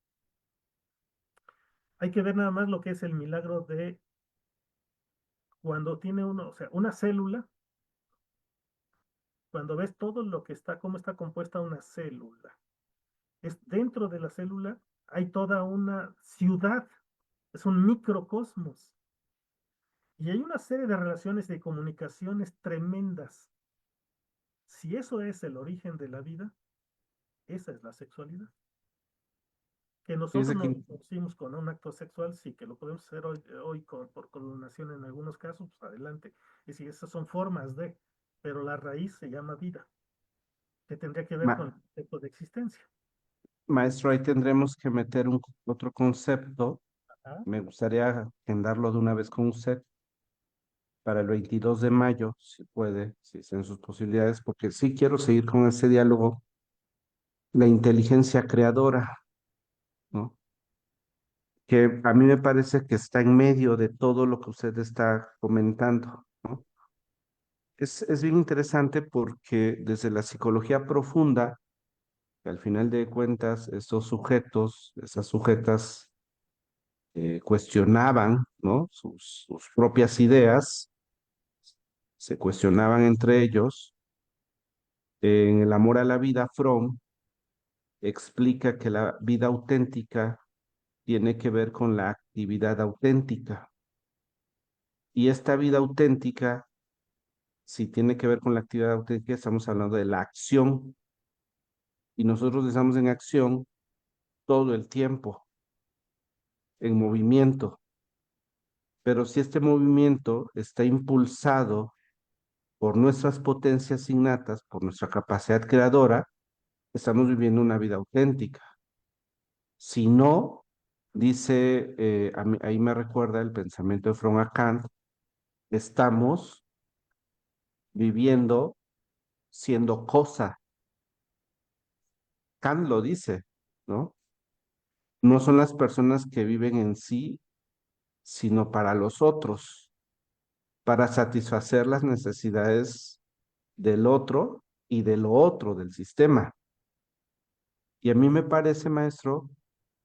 [SPEAKER 2] Hay que ver nada más lo que es el milagro de cuando tiene uno, o sea, una célula, cuando ves todo lo que está, cómo está compuesta una célula. Es dentro de la célula hay toda una ciudad, es un microcosmos. Y hay una serie de relaciones de comunicaciones tremendas. Si eso es el origen de la vida, esa es la sexualidad. Que nosotros
[SPEAKER 1] Fíjese
[SPEAKER 2] nos
[SPEAKER 1] que
[SPEAKER 2] reproducimos con un acto sexual, sí, que lo podemos hacer hoy por clonación en algunos casos, pues adelante. Y si esas son formas de, pero la raíz se llama vida, que tendría que ver con
[SPEAKER 1] ma-
[SPEAKER 2] el concepto de existencia.
[SPEAKER 1] maestro, ahí tendremos que meter otro concepto.
[SPEAKER 2] Ajá.
[SPEAKER 1] Me gustaría agendarlo de una vez con usted para el 22 de mayo, si puede, si están sus posibilidades, porque sí quiero seguir con ese diálogo, la inteligencia creadora, ¿no? Que a mí me parece que está en medio de todo lo que usted está comentando, ¿no? Es bien interesante porque desde la psicología profunda, que al final de cuentas, estos sujetos, esas sujetas cuestionaban, ¿no? Sus propias ideas, se cuestionaban entre ellos. En el amor a la vida, Fromm explica que la vida auténtica tiene que ver con la actividad auténtica. Y esta vida auténtica, si tiene que ver con la actividad auténtica, estamos hablando de la acción. Y nosotros estamos en acción todo el tiempo, en movimiento. Pero si este movimiento está impulsado por nuestras potencias innatas, por nuestra capacidad creadora, estamos viviendo una vida auténtica. Si no, dice, ahí me recuerda el pensamiento de Fromm a Kant, estamos viviendo siendo cosa. Kant lo dice, ¿no? No son las personas que viven en sí, sino para los otros, para satisfacer las necesidades del otro y de lo otro del sistema. Y a mí me parece, maestro,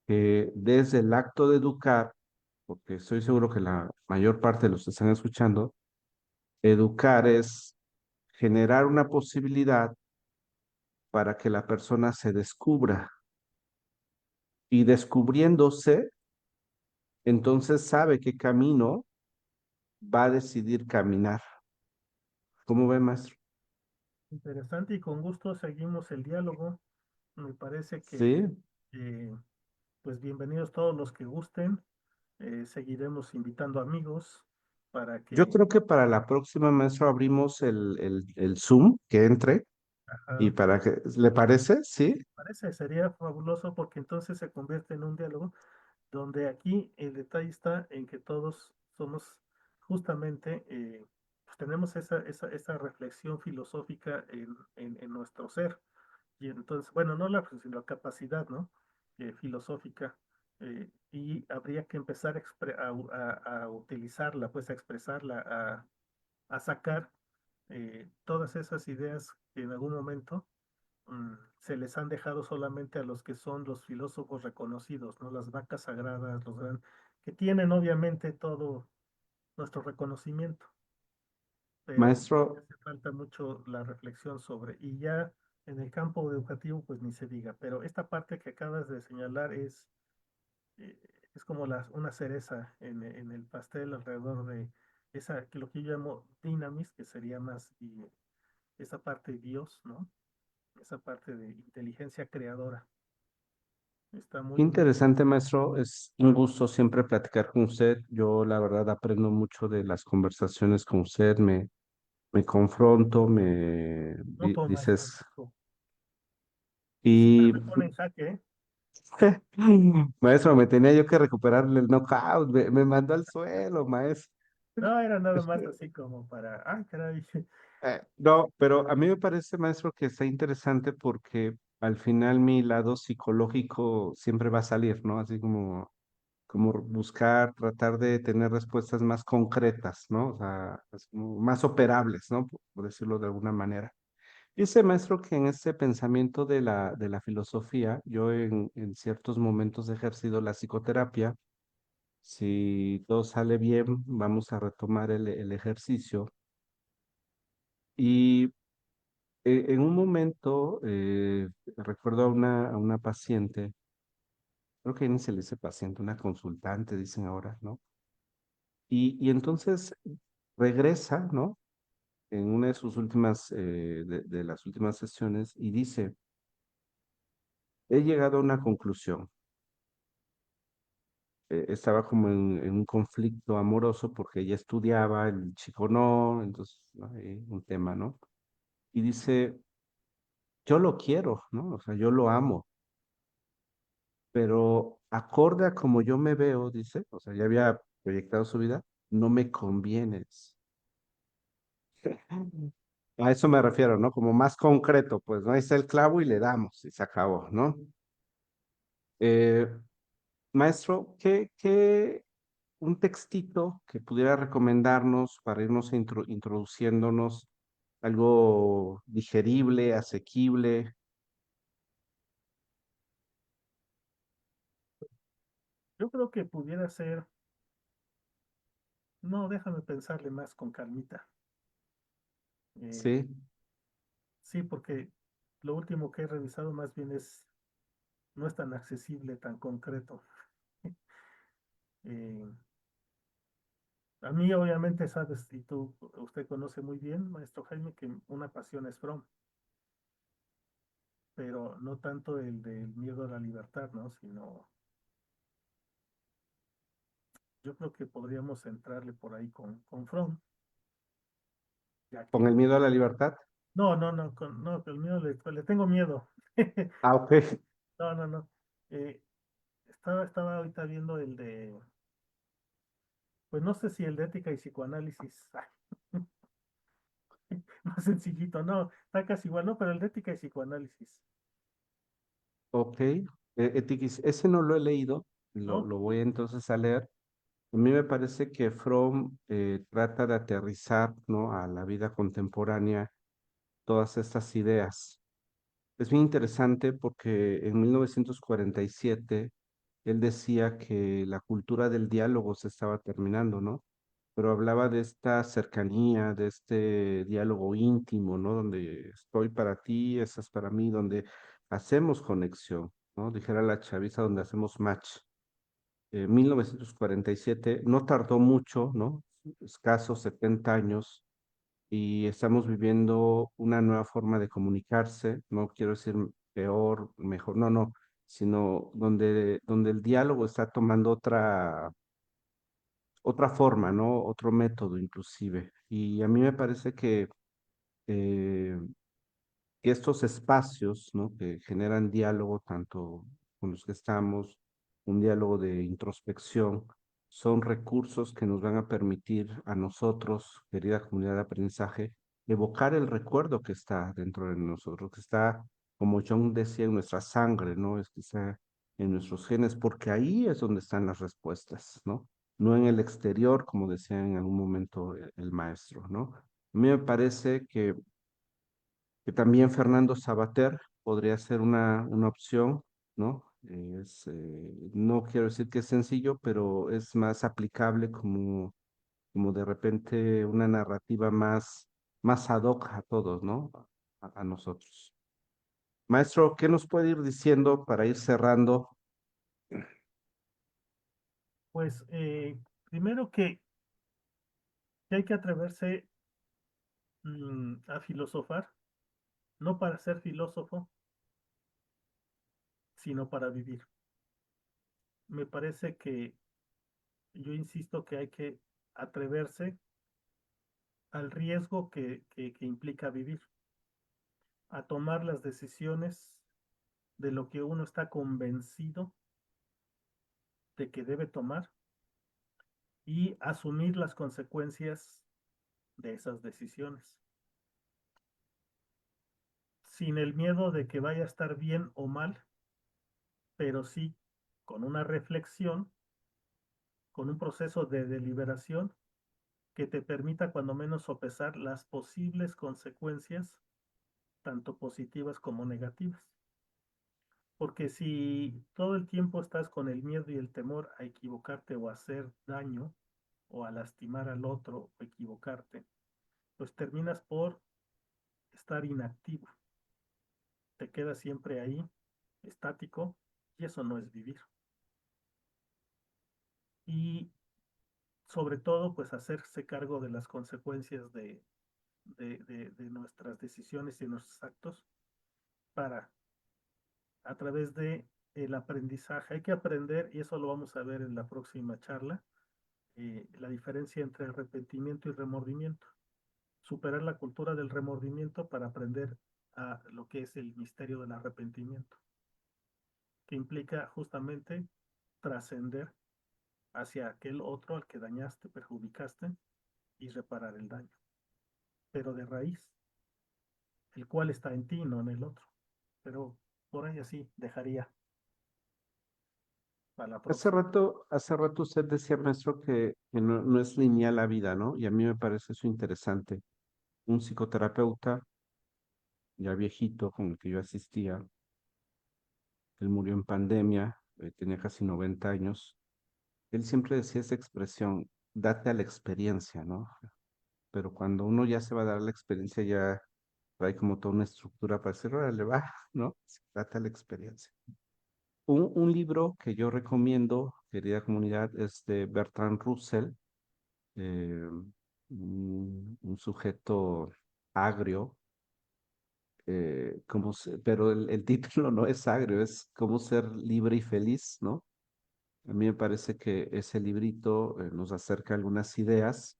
[SPEAKER 1] que desde el acto de educar, porque estoy seguro que la mayor parte de los que están escuchando, educar es generar una posibilidad para que la persona se descubra y descubriéndose, entonces sabe qué camino va a decidir caminar. ¿Cómo ve, maestro?
[SPEAKER 2] Interesante y con gusto seguimos el diálogo. Me parece que,
[SPEAKER 1] Sí,
[SPEAKER 2] eh, pues bienvenidos todos los que gusten. Seguiremos invitando amigos para
[SPEAKER 1] yo
[SPEAKER 2] que,
[SPEAKER 1] creo que para la próxima, maestro, abrimos el Zoom que entre y
[SPEAKER 2] ajá,
[SPEAKER 1] para que, ¿le parece? Sí.
[SPEAKER 2] parece, sería fabuloso porque entonces se convierte en un diálogo donde aquí el detalle está en que todos somos justamente, pues tenemos esa reflexión filosófica en nuestro ser. Y entonces, bueno, no la, sino la capacidad, ¿no? Filosófica. Y habría que empezar a utilizarla, pues a expresarla, a sacar todas esas ideas que en algún momento se les han dejado solamente a los que son los filósofos reconocidos, ¿no? Las vacas sagradas, que tienen obviamente todo nuestro reconocimiento, pero
[SPEAKER 1] Maestro,
[SPEAKER 2] hace falta mucho la reflexión sobre, y ya en el campo educativo, pues ni se diga, pero esta parte que acabas de señalar eh, es como una cereza en el pastel alrededor de esa, que lo que yo llamo dinamis, que sería más esa parte de Dios, ¿no? Esa parte de inteligencia creadora. Está
[SPEAKER 1] Qué
[SPEAKER 2] muy,
[SPEAKER 1] interesante, maestro. Es un gusto siempre platicar con usted. Yo, la verdad, aprendo mucho de las conversaciones con usted. Me confronto,
[SPEAKER 2] mutuo, maestro.
[SPEAKER 1] dices.
[SPEAKER 2] Siempre
[SPEAKER 1] Y,
[SPEAKER 2] me pone en jaque, ¿eh?
[SPEAKER 1] maestro, me tenía yo que recuperarle el knockout. Me mandó al suelo, maestro.
[SPEAKER 2] No, era nada más así como para, ay, caray.
[SPEAKER 1] No, pero a mí me parece, maestro, que está interesante porque al final mi lado psicológico siempre va a salir, ¿no? Así como buscar, tratar de tener respuestas más concretas, ¿no? O sea, como más operables, ¿no? Por decirlo de alguna manera. Dice, maestro, que en este pensamiento de la filosofía, yo en ciertos momentos he ejercido la psicoterapia. Si todo sale bien, vamos a retomar el ejercicio. Y en un momento, recuerdo a una paciente, creo que ni se le dice paciente, una consultante, dicen ahora, ¿no? Y entonces regresa, ¿no? En una de sus últimas, de las últimas sesiones y dice, he llegado a una conclusión. Estaba como en un conflicto amoroso porque ella estudiaba, el chico no, entonces, ¿no? Un tema, ¿no? Y dice, yo lo quiero, ¿no? O sea, yo lo amo, pero acorde a como yo me veo, dice, o sea, ya había proyectado su vida, no me convienes. A eso me refiero, ¿no? Como más concreto, pues, ¿no? Ahí está el clavo y le damos y se acabó, ¿no? Eh, maestro, un textito que pudiera recomendarnos para irnos introduciéndonos, algo digerible, asequible?
[SPEAKER 2] Yo creo que pudiera ser, no, déjame pensarle más con calmita. Eh,
[SPEAKER 1] Sí,
[SPEAKER 2] sí, porque lo último que he revisado más bien no es tan accesible, tan concreto. Eh, a mí obviamente sabes, y usted conoce muy bien, maestro Jaime, que una pasión es Fromm, pero no tanto el del miedo a la libertad, ¿no? Sino yo creo que podríamos entrarle por ahí con Fromm, ya
[SPEAKER 1] con
[SPEAKER 2] que,
[SPEAKER 1] el miedo a la libertad.
[SPEAKER 2] no, el miedo le tengo miedo.
[SPEAKER 1] Ah, ok.
[SPEAKER 2] No, no, no. Eh, estaba ahorita viendo el de, pues no sé si el de ética y psicoanálisis, más sencillito, no, está casi igual, no, pero el de ética y psicoanálisis,
[SPEAKER 1] Ok. Ese no lo he leído,
[SPEAKER 2] ¿no?
[SPEAKER 1] lo voy entonces a leer. A mí me parece que Fromm trata de aterrizar, ¿no? A la vida contemporánea todas estas ideas. Es bien interesante porque en 1947 él decía que la cultura del diálogo se estaba terminando, ¿no? Pero hablaba de esta cercanía, de este diálogo íntimo, ¿no? Donde estoy para ti, estás para mí, donde hacemos conexión, ¿no? Dijera la chaviza, donde hacemos match. 1947 no tardó mucho, ¿no? Escasos 70 años y estamos viviendo una nueva forma de comunicarse, no quiero decir peor, mejor, no, no, sino donde el diálogo está tomando otra forma, ¿no? Otro método inclusive. Y a mí me parece eh, que estos espacios, ¿no? Que generan diálogo tanto con los que estamos, un diálogo de introspección, son recursos que nos van a permitir a nosotros, querida comunidad de aprendizaje, evocar el recuerdo que está dentro de nosotros, que está, como Jung decía, en nuestra sangre, ¿no? Es que está en nuestros genes, porque ahí es donde están las respuestas, ¿no? No en el exterior, como decía en algún momento el maestro, ¿no? A mí me parece que también Fernando Sabater podría ser una opción, ¿no? No quiero decir que es sencillo, pero es más aplicable como de repente una narrativa más ad hoc a todos, ¿no? A nosotros. Maestro, ¿qué nos puede ir diciendo para ir cerrando?
[SPEAKER 2] Pues primero que hay que atreverse a filosofar, no para ser filósofo, sino para vivir. me parece que yo insisto que hay que atreverse al riesgo que implica vivir, a tomar las decisiones de lo que uno está convencido de que debe tomar y asumir las consecuencias de esas decisiones, sin el miedo de que vaya a estar bien o mal, pero sí con una reflexión, con un proceso de deliberación que te permita cuando menos sopesar las posibles consecuencias, tanto positivas como negativas. Porque si todo el tiempo estás con el miedo y el temor a equivocarte o a hacer daño o a lastimar al otro o equivocarte, pues terminas por estar inactivo. Te quedas siempre ahí, estático, y eso no es vivir. Y sobre todo, pues hacerse cargo de las consecuencias de nuestras decisiones y nuestros actos para, a través de el aprendizaje, hay que aprender, y eso lo vamos a ver en la próxima charla, la diferencia entre arrepentimiento y remordimiento. Superar la cultura del remordimiento para aprender a lo que es el misterio del arrepentimiento, que implica justamente trascender hacia aquel otro al que dañaste, perjudicaste y reparar el daño, pero de raíz, el cual está en ti, no en el otro. Pero por ahí así dejaría para la próxima.
[SPEAKER 1] Hace rato usted decía, maestro, que no es lineal la vida, ¿no? Y a mí me parece eso interesante. Un psicoterapeuta, ya viejito, con el que yo asistía, él murió en pandemia, tenía casi 90 años. Él siempre decía esa expresión, date a la experiencia, ¿no? Pero cuando uno ya se va a dar la experiencia, ya hay como toda una estructura para decir, órale, va, ¿no? Date a la experiencia. Un libro que yo recomiendo, querida comunidad, es de Bertrand Russell, eh, un sujeto agrio, pero el título no es agrio, es Cómo ser libre y feliz, ¿no? A mí me parece que ese librito nos acerca algunas ideas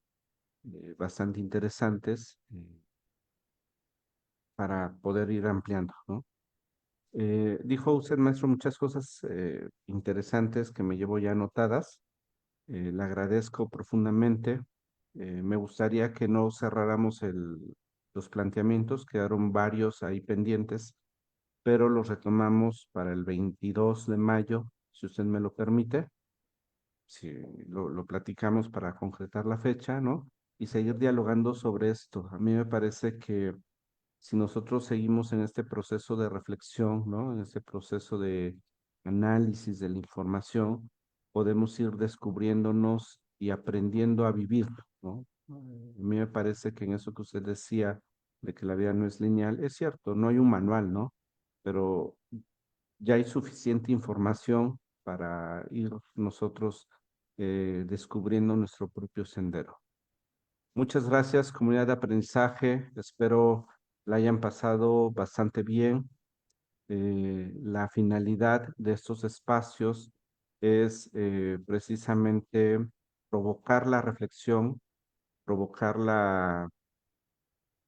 [SPEAKER 1] bastante interesantes para poder ir ampliando, ¿no? Dijo usted, maestro, muchas cosas interesantes que me llevo ya anotadas. Le agradezco profundamente. Me gustaría que no cerráramos los planteamientos, quedaron varios ahí pendientes, pero los retomamos para el 22 de mayo, si usted me lo permite. Si lo platicamos para concretar la fecha, ¿no? Y seguir dialogando sobre esto. A mí me parece que si nosotros seguimos en este proceso de reflexión, ¿no? En este proceso de análisis de la información, podemos ir descubriéndonos y aprendiendo a vivir, ¿no? A mí me parece que en eso que usted decía, de que la vida no es lineal, es cierto, no hay un manual, ¿no? Pero ya hay suficiente información para ir nosotros descubriendo nuestro propio sendero. Muchas gracias, comunidad de aprendizaje. Espero la hayan pasado bastante bien. La finalidad de estos espacios es precisamente provocar la reflexión, provocar la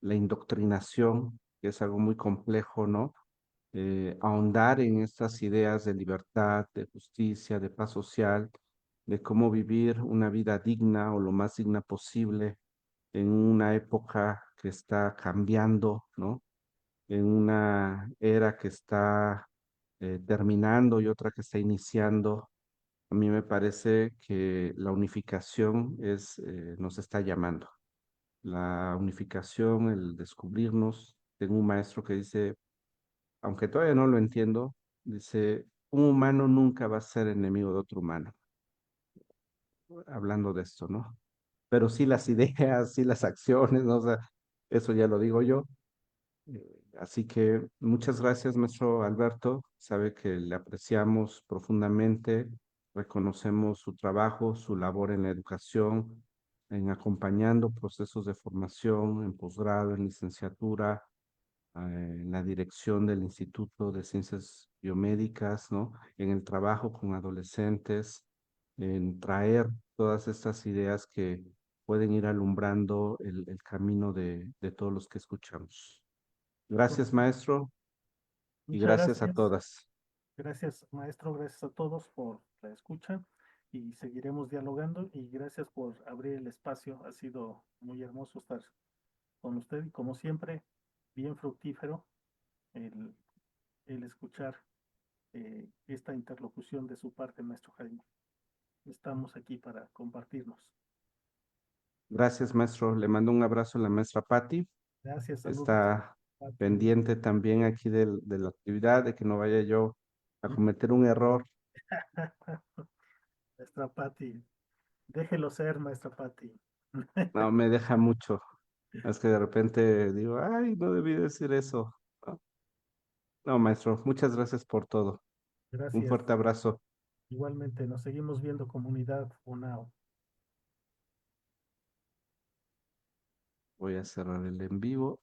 [SPEAKER 1] indoctrinación, que es algo muy complejo, ¿no? Ahondar en estas ideas de libertad, de justicia, de paz social, de cómo vivir una vida digna o lo más digna posible en una época que está cambiando, ¿no? En una era que está terminando y otra que está iniciando. A mí me parece que la unificación nos está llamando. La unificación, el descubrirnos. Tengo un maestro que dice, aunque todavía no lo entiendo, dice, un humano nunca va a ser enemigo de otro humano, hablando de esto, ¿no? Pero sí las ideas, sí las acciones, ¿no? O sea, eso ya lo digo yo. Así que muchas gracias, maestro Alberto. Sabe que le apreciamos profundamente, reconocemos su trabajo, su labor en la educación, en acompañando procesos de formación, en posgrado, en licenciatura, en la dirección del Instituto de Ciencias Biomédicas, ¿no? En el trabajo con adolescentes, en traer todas estas ideas que pueden ir alumbrando el camino de todos los que escuchamos.
[SPEAKER 2] Con-
[SPEAKER 1] Gracias, maestro, y
[SPEAKER 2] Muchas
[SPEAKER 1] gracias a
[SPEAKER 2] gracias.
[SPEAKER 1] todas.
[SPEAKER 2] Gracias, maestro. Gracias a todos por la escucha y seguiremos dialogando y gracias por abrir el espacio. Ha sido muy hermoso estar con usted y como siempre, bien fructífero el, el escuchar esta interlocución de su parte, maestro Jaime. Estamos aquí para compartirnos.
[SPEAKER 1] Gracias, maestro. Le mando un abrazo a la maestra Patti.
[SPEAKER 2] Gracias, saludos.
[SPEAKER 1] Está
[SPEAKER 2] Pati.
[SPEAKER 1] pendiente también aquí de la actividad, de que no vaya yo a cometer un error.
[SPEAKER 2] Maestra Patti, déjelo ser, maestra Patti.
[SPEAKER 1] No, me deja mucho. Es que de repente digo, ay, no debí decir eso. No, no, maestro, muchas gracias por todo. Un
[SPEAKER 2] Gracias.
[SPEAKER 1] fuerte abrazo.
[SPEAKER 2] Igualmente, nos seguimos viendo comunidad UNAO.
[SPEAKER 1] Voy a cerrar el en vivo.